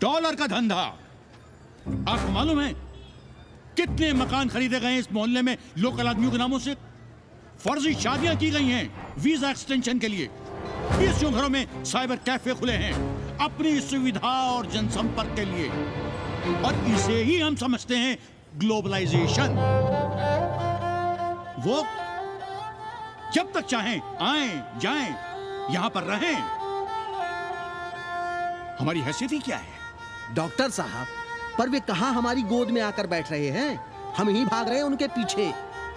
डॉलर का धंधा। आपको मालूम है कितने मकान खरीदे गए इस मोहल्ले में लोकल आदमियों के नामों से? फर्जी शादियां की गई हैं वीजा एक्सटेंशन के लिए। 20 घरों में साइबर कैफे खुले हैं अपनी सुविधा और जनसंपर्क के लिए, और इसे ही हम समझते हैं ग्लोबलाइजेशन। वो जब तक चाहें आएं जाएं, यहां पर रहें। हमारी हैसियत ही क्या है? डॉक्टर साहब, पर वे कहां हमारी गोद में आकर बैठ रहे हैं? हम ही भाग रहे हैं उनके पीछे।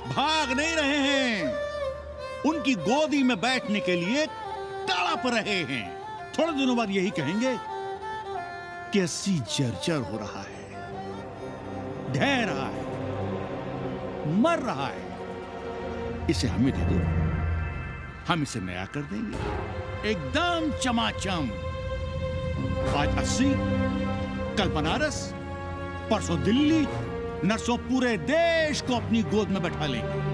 भाग नहीं रहे हैं, उनकी गोदी में बैठने के लिए तड़प रहे हैं। थोड़े दिनों बाद यही कहेंगे कि 80 जर्जर हो रहा है, ढह रहा है, मर रहा है। इसे हमें दे दो, हम इसे नया कर देंगे एकदम चमाचम। आज 80, कल बनारस, परसों दिल्ली, नर्सों पूरे देश को अपनी गोद में बैठा लेंगे।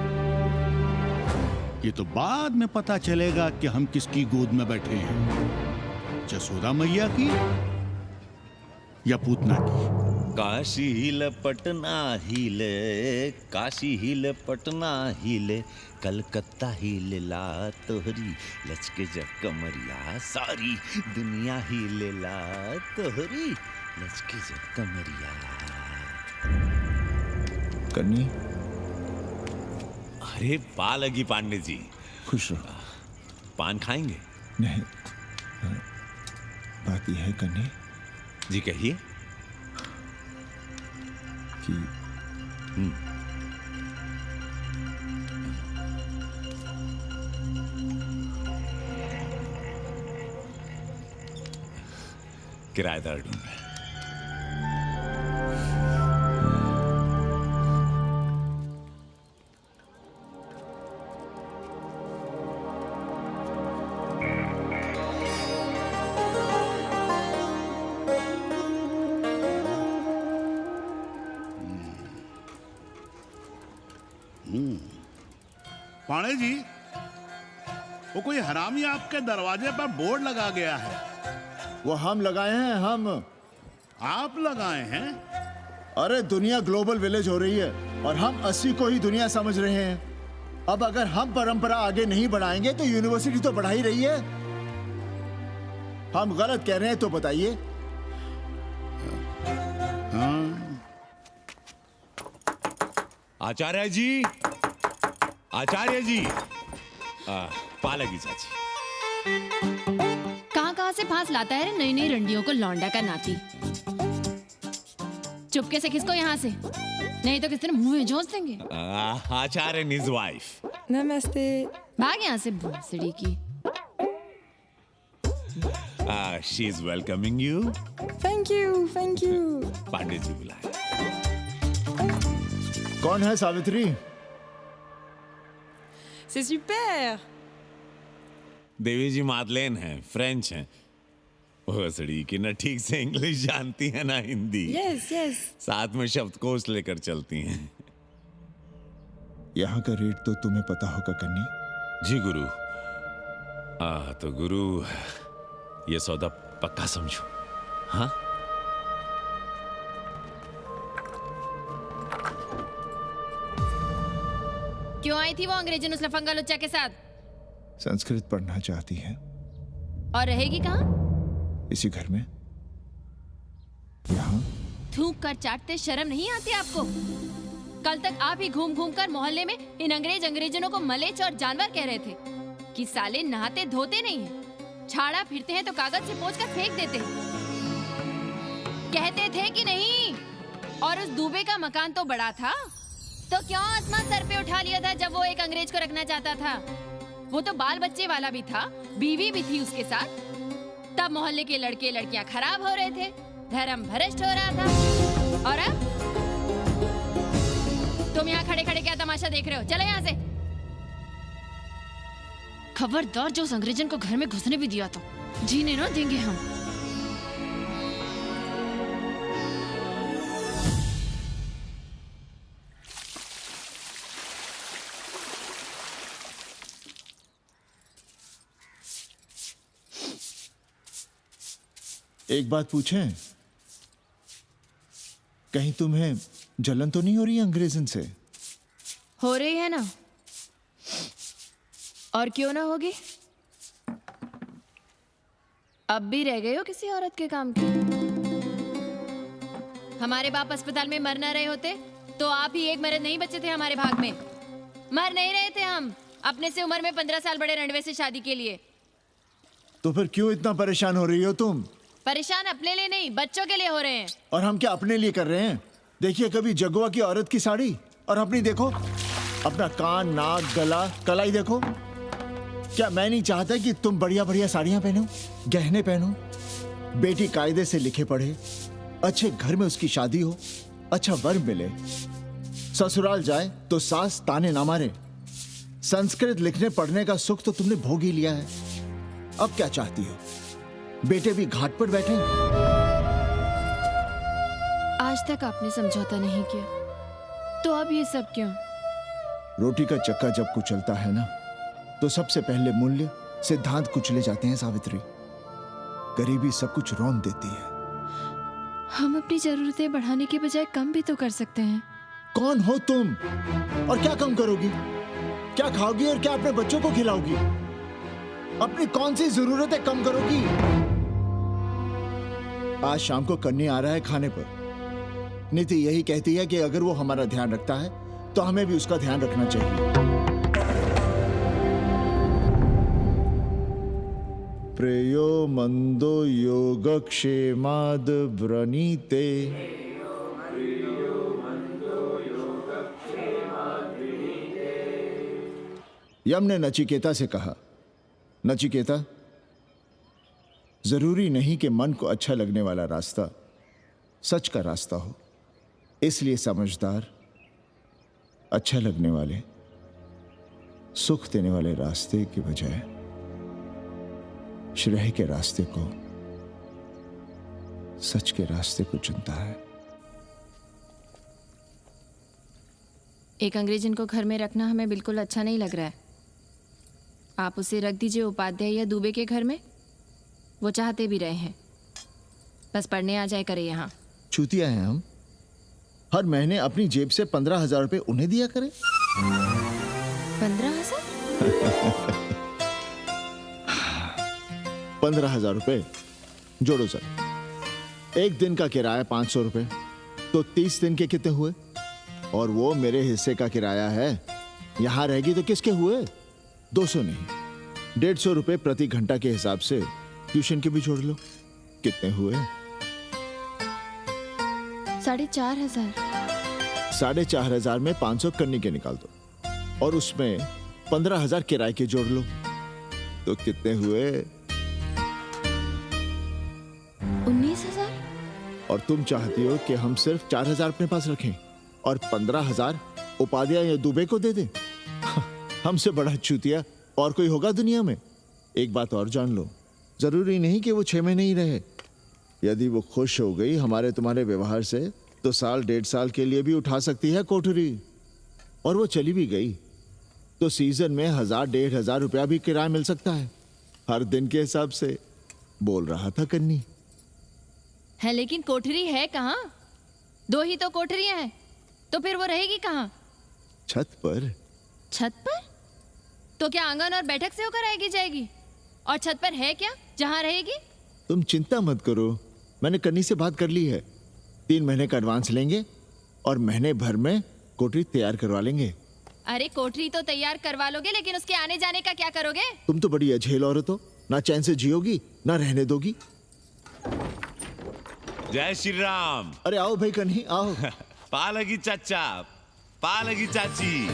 ये तो बाद में पता चलेगा कि हम किसकी गोद में बैठे हैं, जसोदा मैया की या पूतना की। काशी हिले पटना हिले, काशी हिले पटना हिले, कलकत्ता हिले ला तोहरी लचके जब कमरिया, सारी दुनिया हिले ला तोहरी लचके जब कमरिया। कन्नी, अरे पा लगी पांडे जी। खुश रहो। पान खाएंगे? नहीं, बात यह है कन्नी जी, कहिए। कि किराएदार ढूंढ रहे। पाणे जी, वो कोई हरामी आपके दरवाजे पर बोर्ड लगा गया है। वो हम लगाए हैं, हम। आप लगाए हैं? अरे दुनिया ग्लोबल विलेज हो रही है और हम 80 को ही दुनिया समझ रहे हैं। अब अगर हम परंपरा आगे नहीं बढ़ाएंगे तो यूनिवर्सिटी तो बढ़ा ही रही है। हम गलत कह रहे हैं तो बताइए। आचार्य जी, आचार्य जी, पालकी चाची। कहाँ से फांस लाता है रे नई नई रंडियों को, लौंडा का नाती। चुपके से खिसको यहाँ से, नहीं तो किसी ने मुंह में जोश देंगे। Acharya his wife. नमस्ते। भाग यहाँ से भोसड़ी की। She is welcoming you. Thank you, thank you. Pandey ji बुलाए। कौन है सावित्री? C'est super। देवी जी मादलेन हैं, फ्रेंच हैं। भोसड़ी की ना ठीक से इंग्लिश जानती है ना हिंदी। Yes yes. साथ में शब्दकोश लेकर चलती हैं। यहाँ का रेट तो तुम्हें पता होगा कन्नी। जी गुरु। तो गुरु, ये सौदा पक्का समझो। हाँ, क्यों आई थी वो अंग्रेजन उस लफंगा लुच्चा के साथ? संस्कृत पढ़ना चाहती है। और रहेगी कहाँ? इसी घर में, यहाँ। थूक कर चाटते शर्म नहीं आती आपको? कल तक आप ही घूम घूम कर मोहल्ले में इन अंग्रेजनों को मलेच और जानवर कह रहे थे कि साले नहाते धोते नहीं हैं, छाड़ा फिरते हैं तो कागज से पोंछ कर फेंक देते हैं। कहते थे कि नहीं? और उस दूबे का मकान तो बड़ा था, तो क्यों आसमान सर पे उठा लिया था जब वो एक अंग्रेज को रखना चाहता था? वो तो बाल बच्चे वाला भी था, बीवी भी थी उसके साथ। तब मोहल्ले के लड़के लड़कियां खराब हो रहे थे, धर्म भ्रष्ट हो रहा था। और अब तुम यहाँ खड़े खड़े क्या तमाशा देख रहे हो? चलो यहाँ से। खबरदार, जो उस अंग्रेजन को घर में घुसने भी दिया तो जीने ना देंगे हम। एक बात पूछें, कहीं तुम्हें जलन तो नहीं हो रही अंग्रेजन से? हो रही है ना, और क्यों ना होगी? अब भी रह गए हो किसी औरत के काम की? हमारे बाप अस्पताल में मर ना रहे होते तो आप ही एक मर्द नहीं बचे थे हमारे भाग में। मर नहीं रहे थे हम अपने से उम्र में 15 साल बड़े रणवे से शादी के लिए। तो फिर क्यों इतना परेशान हो रही हो तुम? परेशान अपने लिए नहीं, बच्चों के लिए हो रहे हैं। और हम क्या अपने लिए कर रहे हैं? देखिए कभी जगुआ की औरत की साड़ी और अपनी देखो, अपना कान, नाक, गला, कलाई देखो। क्या मैं नहीं चाहता कि तुम बढ़िया बढ़िया साड़ियां पहनो, गहने पहनो, बेटी कायदे से लिखे पढ़े, अच्छे घर में उसकी शादी हो, अच्छा वर मिले, ससुराल जाए तो सास ताने ना मारे। संस्कृत लिखने पढ़ने का सुख तो तुमने भोग ही लिया है, अब क्या चाहती हो? बेटे भी घाट पर बैठे। आज तक आपने समझौता नहीं किया, तो अब ये सब क्यों? रोटी का चक्का जब कुचलता है ना, तो सबसे पहले मूल्य सिद्धांत कुचले जाते हैं सावित्री। गरीबी सब कुछ रौंद देती है। हम अपनी जरूरतें बढ़ाने के बजाय कम भी तो कर सकते हैं। कौन हो तुम और क्या कम करोगी? क्या खाओगी और क्या अपने बच्चों को खिलाओगी? अपनी कौन सी जरूरतें कम करोगी? आज शाम को कन्नी आ रहा है खाने पर। नीति यही कहती है कि अगर वो हमारा ध्यान रखता है तो हमें भी उसका ध्यान रखना चाहिए। प्रेयो मंदो योगक्षेमाद व्रणीते। यम ने नचिकेता से कहा, नचिकेता, जरूरी नहीं कि मन को अच्छा लगने वाला रास्ता सच का रास्ता हो। इसलिए समझदार, अच्छा लगने वाले, सुख देने वाले रास्ते के बजाय श्रेय के रास्ते को, सच के रास्ते को चुनता है। एक अंग्रेज इनको घर में रखना हमें बिल्कुल अच्छा नहीं लग रहा है। आप उसे रख दीजिए उपाध्याय या दुबे के घर में, वो चाहते भी रहे हैं। बस पढ़ने आ जाए करे यहाँ। चूतिया हैं हम, हर महीने अपनी जेब से 15,000 रुपए उन्हें दिया करें। 15,000? 15,000 रुपए जोड़ो सर। एक दिन का किराया 500 रुपए, तो 30 दिन के कितने हुए? और वो मेरे हिस्से का किराया है, यहां रहेगी तो किसके हुए? 200 नहीं, 150 रुपए प्रति घंटा के हिसाब से ट्यूशन के भी जोड़ लो, कितने हुए? 4,500। 4,500 में 500 कन्नी के निकाल दो, और उसमें 15,000 किराए के जोड़ लो, तो कितने हुए? 19,000। और तुम चाहती हो कि हम सिर्फ 4,000 अपने पास रखें और 15,000 उपाध्याय या दुबे को दे दें? हमसे बड़ा चूतिया और कोई होगा दुनिया में? एक बात और जान लो, जरूरी नहीं कि वो 6 महीने ही रहे। यदि वो खुश हो गई हमारे तुम्हारे व्यवहार से, तो साल 1.5 साल के लिए भी उठा सकती है कोठरी। और वो चली भी गई तो सीजन में 1,000-1,500 रुपया भी किराया मिल सकता है, हर दिन के हिसाब से। बोल रहा था कन्नी। है लेकिन कोठरी है कहाँ? 2 ही तो कोठरियां हैं, तो फिर वो रहेगी कहाँ? छत पर। छत पर? तो क्या आंगन और बैठक से होकर आएगी जाएगी? और छत पर है क्या जहाँ रहेगी? तुम चिंता मत करो, मैंने कन्नी से बात कर ली है। 3 महीने का एडवांस लेंगे और महीने भर में कोठरी तैयार करवा लेंगे। अरे कोठरी तो तैयार करवा लोगे, लेकिन उसके आने जाने का क्या करोगे? तुम तो बड़ी अझेल औरत हो, ना चैन से जियोगी ना रहने दोगी। जय श्री राम। अरे आओ भाई कन्ही आओ। पालगी चाचा, पालगी चाची।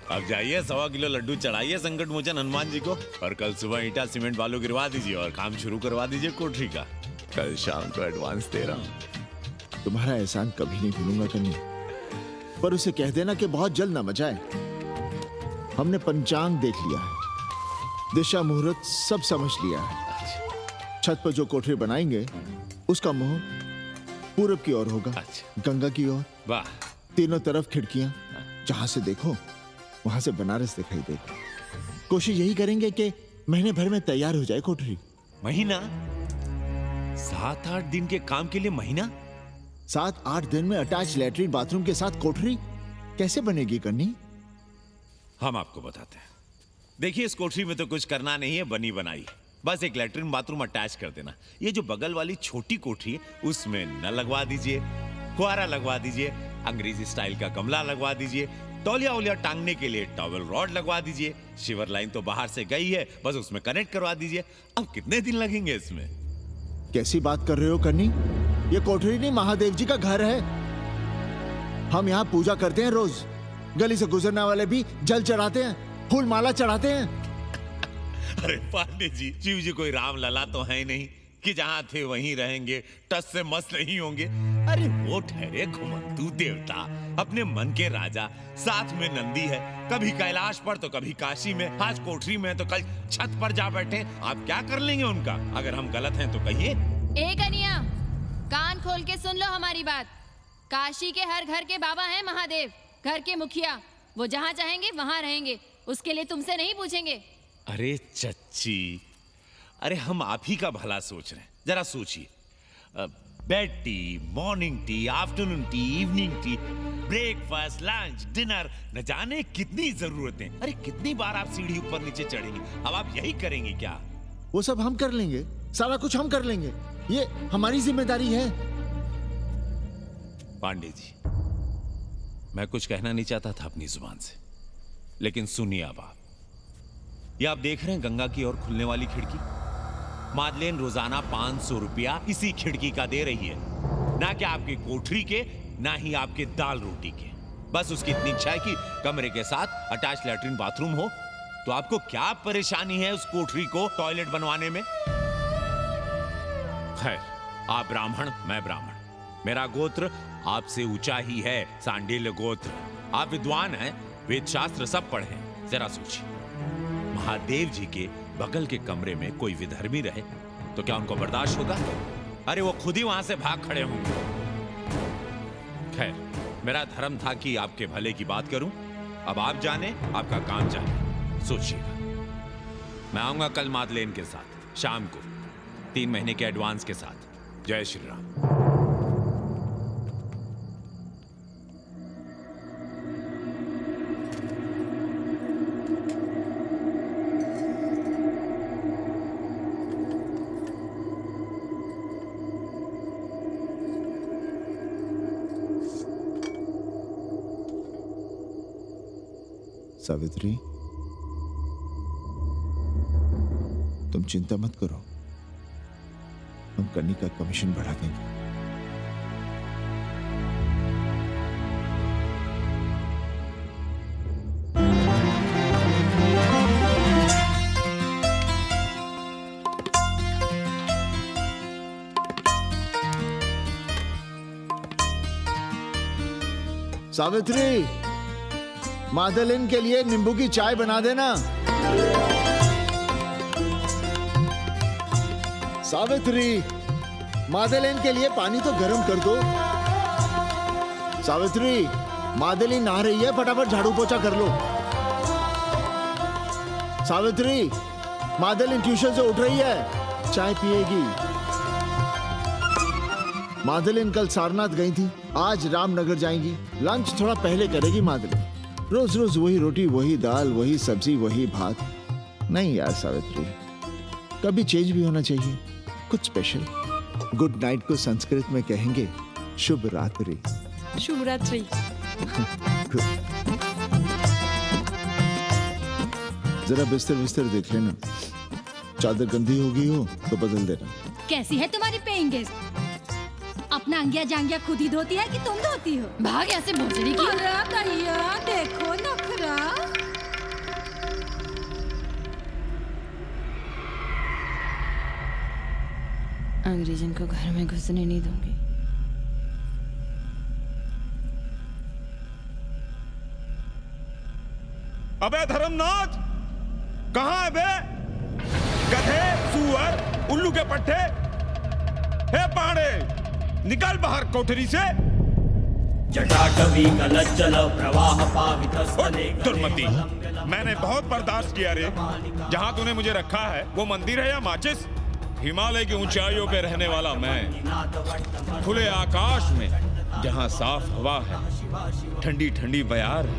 अब जाइए 1.25 किलो लड्डू चढ़ाइए संकट मोचन हनुमान जी को, और कल सुबह ईटा सीमेंट बालू गिरवा दीजिए और काम शुरू करवा दीजिए कोठरी का। कल शाम को एडवांस दे रहा हूँ। तुम्हारा एहसान कभी नहीं भूलूंगा कन्नी, पर उसे कह देना कि बहुत जल्द ना मचाए। हमने पंचांग देख लिया है, दिशा मुहूर्त सब समझ लिया है। छत पर जो कोठरी बनाएंगे उसका मुंह पूरब की ओर होगा, गंगा की ओर। वाह। तीनों तरफ खिड़कियां, जहां से देखो वहां से बनारस दिखाई देगा। कोशिश यही करेंगे कि महीने भर में तैयार हो जाए कोठरी। महीना? 7-8 दिन के काम के लिए महीना? 7-8 दिन में अटैच लैट्रिन बाथरूम के साथ कोठरी कैसे बनेगी कन्नी? हम आपको बताते हैं। देखिए, इस कोठरी में तो कुछ करना नहीं है, बनी बनाई। बस एक लैट्रिन बाथरूम अटैच कर देना। ये जो बगल वाली छोटी कोठरी है उसमें नल लगवा दीजिए, फुहारा लगवा दीजिए, अंग्रेजी स्टाइल का गमला लगवा दीजिए, तौलिया उलिया टांगने के लिए टॉवल रॉड लगवा दीजिए। शिवर लाइन तो बाहर से गई है, बस उसमें कनेक्ट करवा दीजिए। अब कितने दिन लगेंगे इसमें? कैसी बात कर रहे हो कन्नी? ये कोठरी नहीं, महादेव जी का घर है। हम यहाँ पूजा करते हैं रोज। गली से गुजरने वाले भी जल चढ़ाते हैं, फूल माला चढ़ाते हैं। अरे पांडे जी, शिव जी कोई राम लला तो है नहीं कि जहां थे वहीं रहेंगे, टस से मस्त नहीं होंगे। अरे वो ठहरे घुमंतू देवता, अपने मन के राजा, साथ में नंदी है, कभी कैलाश पर तो कभी काशी में, आज कोठरी में तो कल छत पर जा बैठे। आप क्या कर लेंगे उनका? अगर हम गलत हैं तो कहिए। ए कन्या, कान खोल के सुन लो हमारी बात। काशी के हर घर के बाबा हैं महादेव, घर के मुखिया। वो जहाँ चाहेंगे वहाँ रहेंगे, उसके लिए तुमसे नहीं पूछेंगे। अरे चच्ची, अरे हम आप ही का भला सोच रहे हैं, जरा सोचिए। Bed tea, morning tea, afternoon T, evening tea, breakfast, lunch, dinner, न जाने कितनी जरूरतें। अरे कितनी बार आप सीढ़ी ऊपर नीचे चढ़ेंगे। अब आप यही करेंगे क्या? वो सब हम कर लेंगे, सारा कुछ हम कर लेंगे, ये हमारी जिम्मेदारी है। पांडे जी, मैं कुछ कहना नहीं चाहता था अपनी जुबान से, लेकिन सुनिए अब आप। ये आप देख रहे हैं गंगा की ओर खुलने वाली खिड़की? मादलेन रोजाना 500 रुपया इसी खिड़की का दे रही है, ना कि आपकी कोठरी के, ना ही आपके दाल रोटी के। बस उसकी इतनी इच्छा है कि कमरे के साथ अटैच लैट्रिन बाथरूम हो। तो आपको क्या परेशानी है उस कोठरी को टॉयलेट बनवाने में? खैर, आप ब्राह्मण, मैं ब्राह्मण, मेरा गोत्र आपसे ऊंचा ही है, सांडिल्य गोत्र। आप विद्वान हैं, वेद शास्त्र सब पढ़े हैं। जरा सोचिए, महादेव जी के बगल के कमरे में कोई विधर्मी रहे तो क्या उनको बर्दाश्त होगा? अरे वो खुद ही वहां से भाग खड़े होंगे। खैर, मेरा धर्म था कि आपके भले की बात करूं। अब आप जाने, आपका काम जाने, सोचिएगा। मैं आऊंगा कल मादलेन के साथ शाम को 3 महीने के एडवांस के साथ। जय श्री राम। सावित्री, तुम चिंता मत करो, हम कन्नी का कमीशन बढ़ा देंगे। सावित्री, मादलिन के लिए नींबू की चाय बना देना। सावित्री, मादलिन के लिए पानी तो गर्म कर दो। सावित्री, मादलिन नहा रही है, फटाफट झाड़ू पोछा कर लो। सावित्री, मादलिन ट्यूशन से उठ रही है, चाय पिएगी। मादलिन कल सारनाथ गई थी, आज रामनगर जाएंगी। लंच थोड़ा पहले करेगी मादलिन। रोज रोज वही रोटी, वही दाल, वही सब्जी, वही भात। नहीं यार सावित्री, कभी चेंज भी होना चाहिए, कुछ स्पेशल। गुड नाइट को संस्कृत में कहेंगे शुभ रात्रि। शुभ रात्रि। जरा बिस्तर बिस्तर देख लेना, चादर गंदी हो गई हो तो बदल देना। कैसी है तुम्हारी पेइंग गेस्ट? अपना अंगिया जांगिया खुद ही धोती है कि तुम धोती हो? भाग ऐसे भोसड़ी की। अरे दैया, देखो नखरा। अंग्रेजन को घर में घुसने नहीं दूंगी। अबे धर्मनाथ, कहाँ है बे? गधे, सुअर, उल्लू के पट्टे। हे पाड़े, निकल बाहर कोठरी से। जटाटवी कलज्जल प्रवाह पावितस्थले। दुर्मति, मैंने बहुत बर्दाश्त किया रे। जहाँ तूने मुझे रखा है वो मंदिर है या माचिस? हिमालय की ऊंचाइयों पे रहने वाला मैं, खुले आकाश में जहाँ साफ हवा है, ठंडी ठंडी बयार है,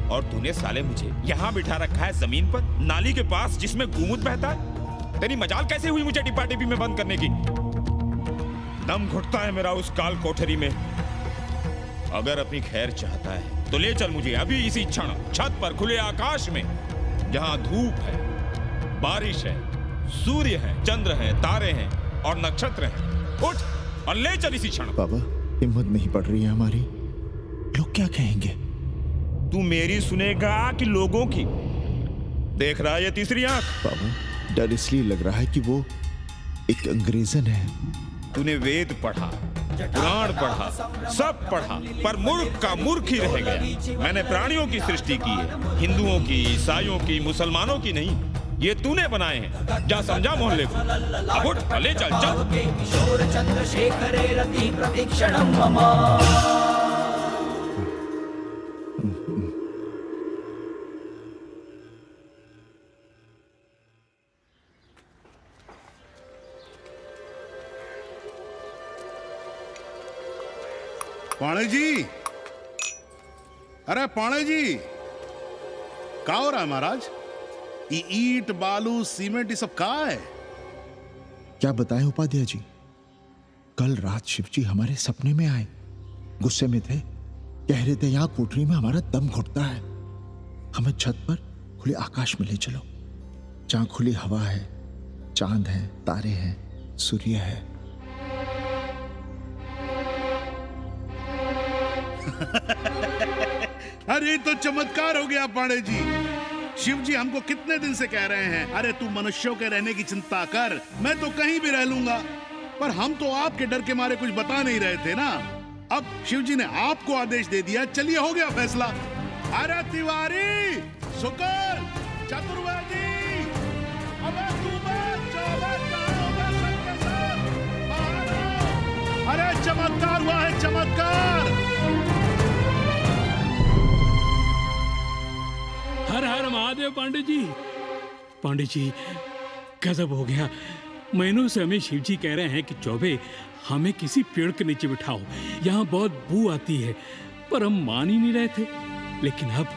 और तूने साले मुझे यहाँ बिठा रखा है जमीन पर, नाली के पास जिसमें गोमूत्र बहता है। तेरी मजाल कैसे हुई मुझे डिब्बा डिब्बी में बंद करने की? दम घुटता है मेरा उस काल कोठरी में। अगर अपनी खैर चाहता है तो ले चल मुझे अभी इसी क्षण छत पर खुले आकाश में, जहां धूप है, बारिश है, सूर्य है, चंद्र है, तारे हैं और नक्षत्र हैं। उठ और ले चल इसी क्षण। बाबा, हिम्मत नहीं पड़ रही है हमारी, लोग क्या कहेंगे? तू मेरी सुनेगा कि लोगों की? देख रहा है ये तीसरी आंख? बाबा, डर इसलिए लग रहा है कि वो एक अंग्रेजन है। तूने वेद पढ़ा, पुराण पढ़ा, सब पढ़ा, पर मूर्ख का मूर्ख ही रह गया। मैंने प्राणियों की सृष्टि की है, हिंदुओं की, ईसाइयों की, मुसलमानों की नहीं। ये तूने बनाए हैं। जा समझा मोहल्ले को। अब उठ, ले चल चल। किशोर चंद्रशेखरे रति प्रतिक्षणम मम। पाणे जी, अरे पाणे जी, क्या हो रहा है महाराज? ये ईंट, बालू, सीमेंट, ये सब कहाँ है? क्या बताएं उपाध्याय जी, कल रात शिवजी हमारे सपने में आए, गुस्से में थे, कह रहे थे यहाँ कोठरी में हमारा दम घुटता है, हमें छत पर खुले आकाश में ले चलो, जहां खुली हवा है, चांद है, तारे हैं, सूर्य है। अरे तो चमत्कार हो गया पांडे जी। शिव जी हमको कितने दिन से कह रहे हैं, अरे तू मनुष्यों के रहने की चिंता कर, मैं तो कहीं भी रह लूंगा। पर हम तो आपके डर के मारे कुछ बता नहीं रहे थे ना। अब शिव जी ने आपको आदेश दे दिया, चलिए हो गया फैसला। अरे तिवारी, शुक्ल, चतुर्वेदी, अबे तू बच, महादेव पांडे जी। पांडे जी, गजब हो गया। महीनों से हमें शिवजी कह रहे हैं कि चौबे हमें किसी पेड़ के नीचे बिठाओ, यहाँ बहुत बू आती है, पर हम मान ही नहीं रहे थे। लेकिन अब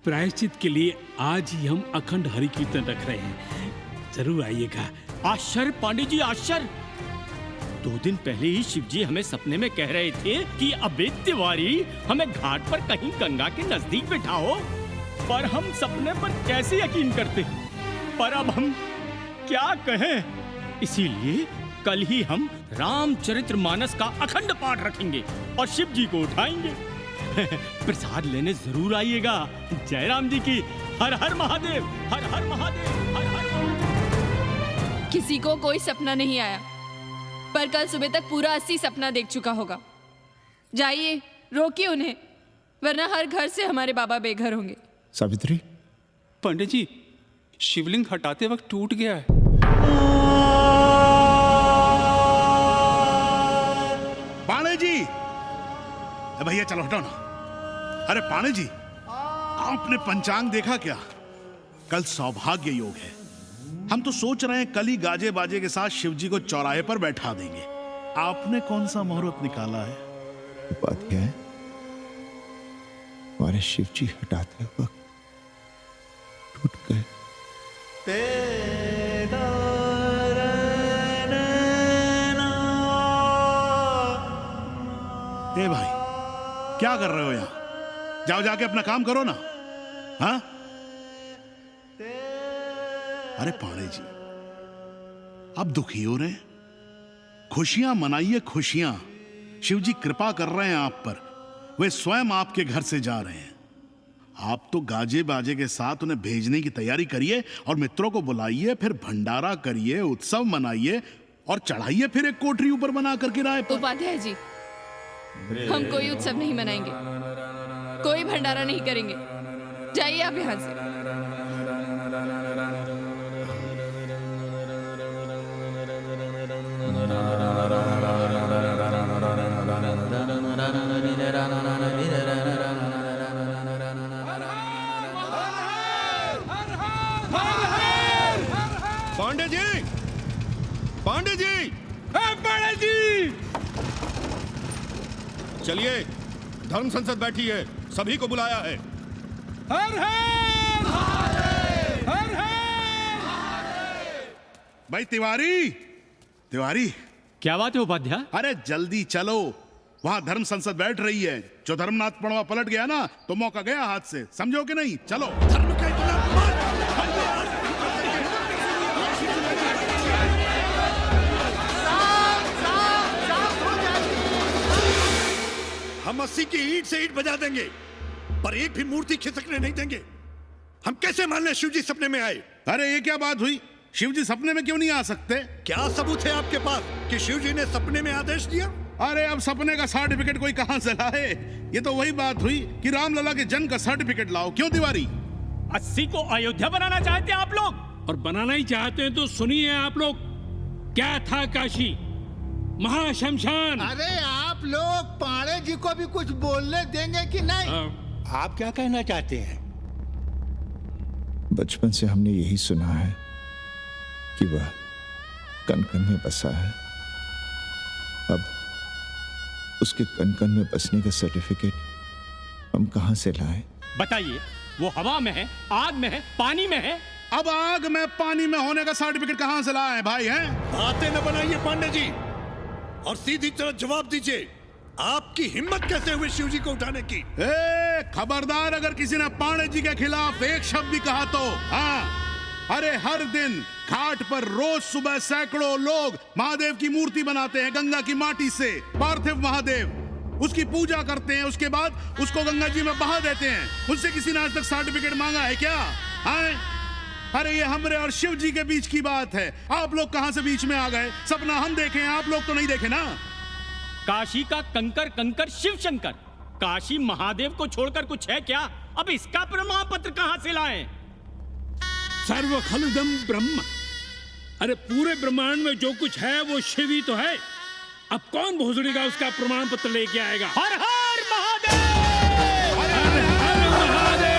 प्रायश्चित के लिए आज ही हम अखंड हरि कीर्तन रख रहे हैं, जरूर आइएगा। आश्चर्य पांडे जी, आश्चर्य। 2 दिन पहले ही शिवजी हमें सपने में कह रहे थे कि अबे तिवारी, हमें घाट पर कहीं गंगा के नजदीक बिठाओ, पर हम सपने पर कैसे यकीन करते। पर अब हम क्या कहें, इसीलिए कल ही हम रामचरितमानस का अखंड पाठ रखेंगे और शिव जी को उठाएंगे। प्रसाद लेने जरूर आइएगा। जय राम जी की। हर हर महादेव, हर हर महादेव, हर हर महादेव। किसी को कोई सपना नहीं आया, पर कल सुबह तक पूरा 80 सपना देख चुका होगा। जाइए, रोकिए उन्हें, वरना हर घर से हमारे बाबा बेघर होंगे। सावित्री, पंडित जी, शिवलिंग हटाते वक्त टूट गया है। पाणे जी, भैया चलो हटो ना। अरे पाणे जी, आपने पंचांग देखा क्या? कल सौभाग्य योग है। हम तो सोच रहे हैं कल ही गाजे बाजे के साथ शिवजी को चौराहे पर बैठा देंगे। आपने कौन सा मुहूर्त निकाला है? बात क्या है, हमारे शिवजी हटाते वक्त टूट गए। ए भाई, क्या कर रहे हो यहाँ? जाओ जाके अपना काम करो ना। हाँ? अरे पाणे जी, आप दुखी हो रहे हैं? खुशियां मनाइए, खुशियां। शिवजी कृपा कर रहे हैं आप पर, वे स्वयं आपके घर से जा रहे हैं। आप तो गाजे बाजे के साथ उन्हें भेजने की तैयारी करिए और मित्रों को बुलाइए, फिर भंडारा करिए, उत्सव मनाइए और चढ़ाइए फिर एक कोठरी ऊपर बना कर किराए पर। उपाध्याय जी, हम कोई उत्सव नहीं मनाएंगे, कोई भंडारा नहीं करेंगे। जाइए आप यहाँ से। पांडे जी, पांडे जी, पांडे जी, चलिए, धर्म संसद बैठी है, सभी को बुलाया है। हर हर हर हर। भाई तिवारी, तिवारी, क्या बात है उपाध्याय? अरे जल्दी चलो, वहां धर्म संसद बैठ रही है। जो धर्मनाथ पड़वा पलट गया ना, तो मौका गया हाथ से, समझो कि नहीं? चलो। धर्म का हम 80 की ईंट से ईंट बजा देंगे, पर एक भी मूर्ति खिसकने नहीं देंगे। हम कैसे मान लें शिवजी सपने में आए? अरे ये क्या बात हुई? शिवजी सपने में क्यों नहीं आ सकते? क्या सबूत है आपके पास कि शिवजी ने सपने में आदेश दिया? अरे अब सपने का सर्टिफिकेट कोई कहां से लाए? ये तो वही बात हुई कि रामलला के जन्म का सर्टिफिकेट लाओ। क्यों तिवारी? 80 को अयोध्या बनाना चाहते हैं आप लोग? और बनाना ही चाहते हैं तो सुनिए आप लोग, क्या था काशी महाशमशान। अरे आप लोग पाणे जी को भी कुछ बोलने देंगे कि नहीं? आप क्या कहना चाहते हैं? बचपन से हमने यही सुना है कि वह कण कण में बसा है। अब उसके कण कण में बसने का सर्टिफिकेट हम कहां से लाएं? बताइए, वो हवा में है, आग में है, पानी में है? अब आग में पानी में होने का सर्टिफिकेट कहां से लाए भाई? हैं? बातें न बनाइए पांडे जी, और सीधी तरह जवाब दीजिए, आपकी हिम्मत कैसे हुई शिवजी को उठाने की? खबरदार, अगर किसी ने पांडे जी के खिलाफ एक शब्द भी कहा तो। हाँ, अरे हर दिन घाट पर रोज सुबह सैकड़ों लोग महादेव की मूर्ति बनाते हैं गंगा की माटी से, पार्थिव महादेव। उसकी पूजा करते हैं, उसके बाद उसको गंगा जी में बहा देते हैं। उनसे किसी ने आज तक सर्टिफिकेट मांगा है क्या? अरे ये हमरे और शिव जी के बीच की बात है। आप लोग कहां से बीच में आ गए? सपना हम देखे हैं, आप लोग तो नहीं देखे ना। काशी का कंकर कंकर शिव शंकर, काशी महादेव को छोड़कर कुछ है क्या? अब इसका प्रमाण पत्र कहां से लाएं? सर्व खलुदम ब्रह्म, अरे पूरे ब्रह्मांड में जो कुछ है वो शिव ही तो है। अब कौन भोसड़ी का उसका प्रमाण पत्र लेके आएगा? हर हर महादेव, हर हर महादेव।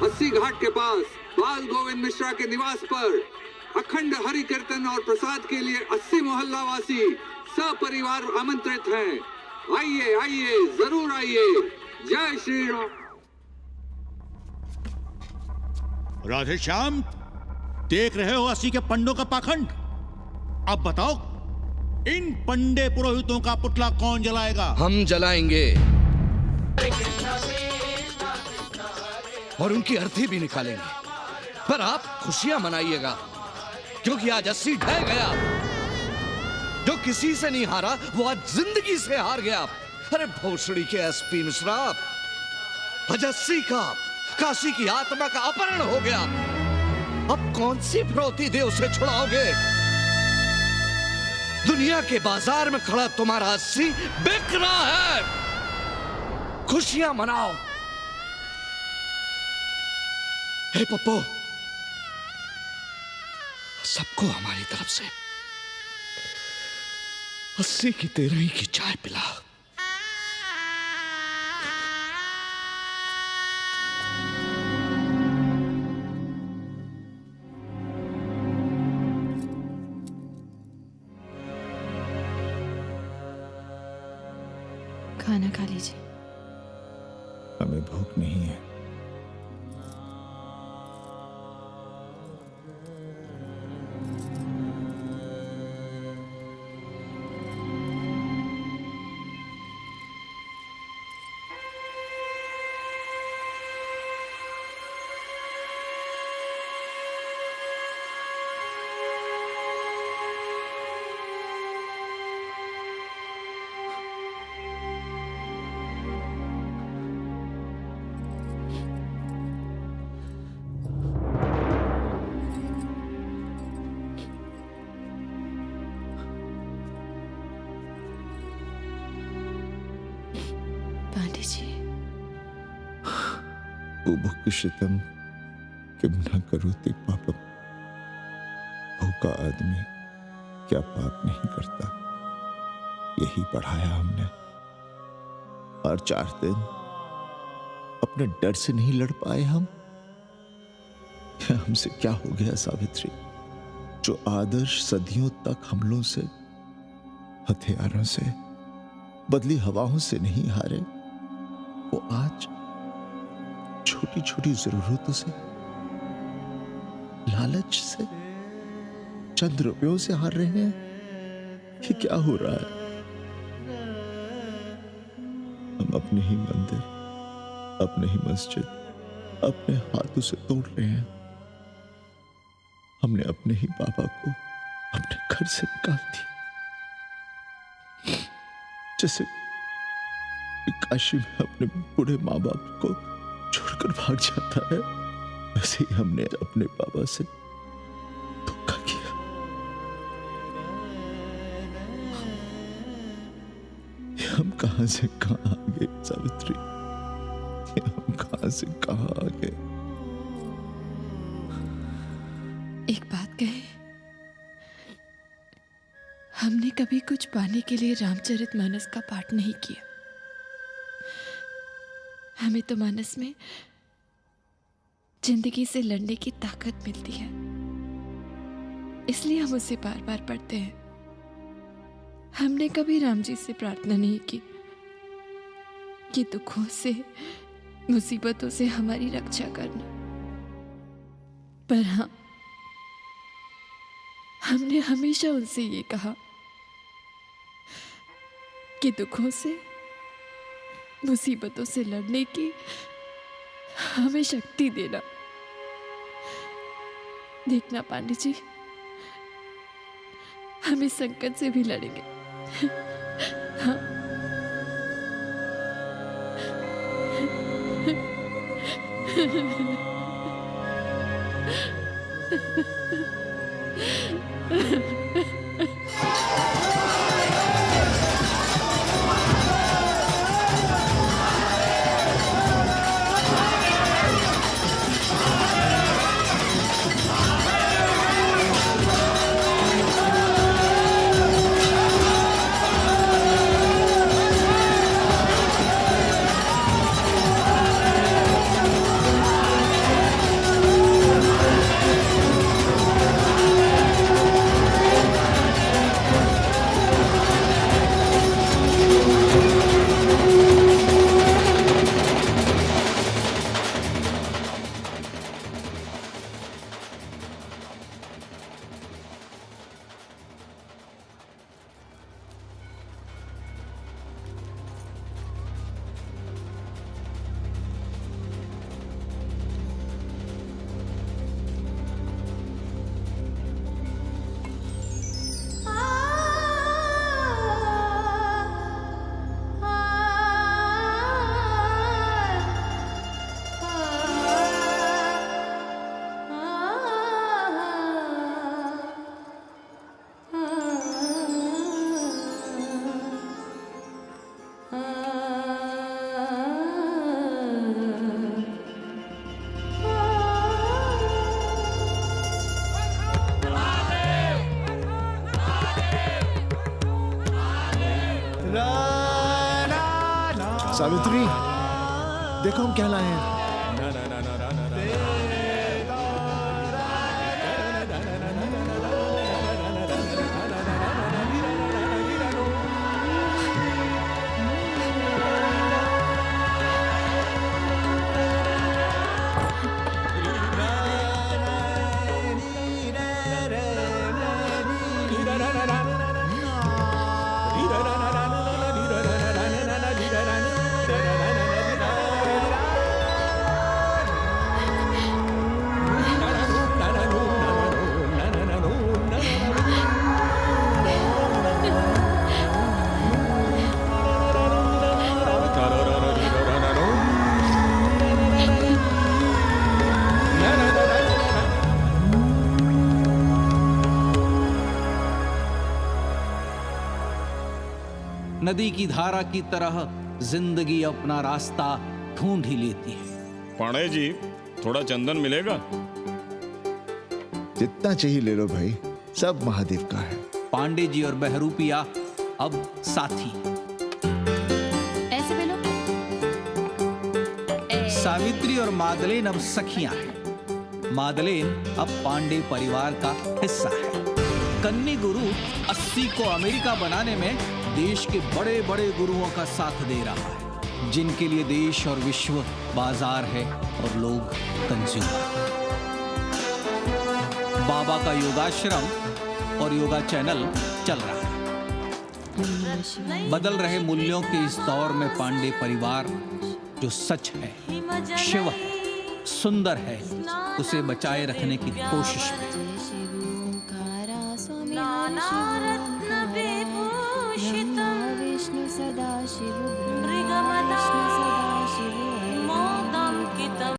अस्सी घाट के पास बाल गोविंद मिश्रा के निवास पर अखंड हरि कीर्तन और प्रसाद के लिए 80 मोहल्ला वासी सपरिवार आमंत्रित हैं। आइए आइए, जरूर आइए। जय श्री राम। राधे श्याम, देख रहे हो 80 के पंडों का पाखंड। अब बताओ, इन पंडे पुरोहितों का पुतला कौन जलाएगा? हम जलाएंगे और उनकी अर्थी भी निकालेंगे। पर आप खुशियां मनाइएगा, क्योंकि आज 80 ढह गया। जो किसी से नहीं हारा, वो आज जिंदगी से हार गया। अरे भोसड़ी के एसपी मिश्रा, आज 80 का काशी की आत्मा का अपहरण हो गया। अब कौन सी फिरौती दे उसे छुड़ाओगे? दुनिया के बाजार में खड़ा तुम्हारा 80 बिक रहा है। खुशियां मनाओ। हे पप्पू, सबको हमारी तरफ से 80 की 13 की चाय पिला। खाना खा लीजिए। हमें भूख नहीं है। शितम किम न करोति पापम। भूखा आदमी क्या पाप नहीं करता, यही पढ़ाया हमने। और 4 दिन अपने डर से नहीं लड़ पाए हम। हमसे क्या हो गया सावित्री? जो आदर्श सदियों तक हमलों से, हथियारों से, बदली हवाओं से नहीं हारे, वो आज छोटी छोटी जरूरतों से, लालच से, चंद रुपयों से हार रहे हैं। ये क्या हो रहा है? हम अपने ही मंदिर, अपने ही मस्जिद अपने हाथों से तोड़ रहे हैं। हमने अपने ही बाबा को अपने घर से निकाल दिया, जैसे काशी में अपने बूढ़े माँ बाप को छोड़कर भाग जाता है, वैसे ही हमने अपने बाबा से धोखा किया। हम कहां से कहां आ गए सावित्री? हम कहां से कहां आ गए? एक बात कहे, हमने कभी कुछ पाने के लिए रामचरितमानस का पाठ नहीं किया। हमें तो मानस में जिंदगी से लड़ने की ताकत मिलती है, इसलिए हम उसे बार बार पढ़ते हैं। हमने कभी राम जी से प्रार्थना नहीं की कि दुखों से, मुसीबतों से हमारी रक्षा करना। पर हाँ, हमने हमेशा उनसे ये कहा कि दुखों से, मुसीबतों से लड़ने की हमें शक्ति देना। देखना पांडे जी, हम इस संकट से भी लड़ेंगे। हाँ। सावित्री, देखो हम क्या लाए हैं। नदी की धारा की तरह जिंदगी अपना रास्ता ढूंढ ही लेती है। पांडे जी, थोड़ा चंदन मिलेगा? जितना चाहिए ले लो भाई, सब महादेव का है। पांडे जी और बहरूपिया अब साथी। ऐसे मिलो। सावित्री और मादलेन अब सखियां हैं। मादलेन अब पांडे परिवार का हिस्सा है। कन्नी गुरु 80 को अमेरिका बनाने में देश के बड़े बड़े गुरुओं का साथ दे रहा है, जिनके लिए देश और विश्व बाजार है और लोग कंज्यूमर। बाबा का योगाश्रम और योगा चैनल चल रहा है। बदल रहे मूल्यों के इस दौर में पांडे परिवार जो सच है, शिव है, सुंदर है, उसे बचाए रखने की कोशिश में। विष्णु सदा शिव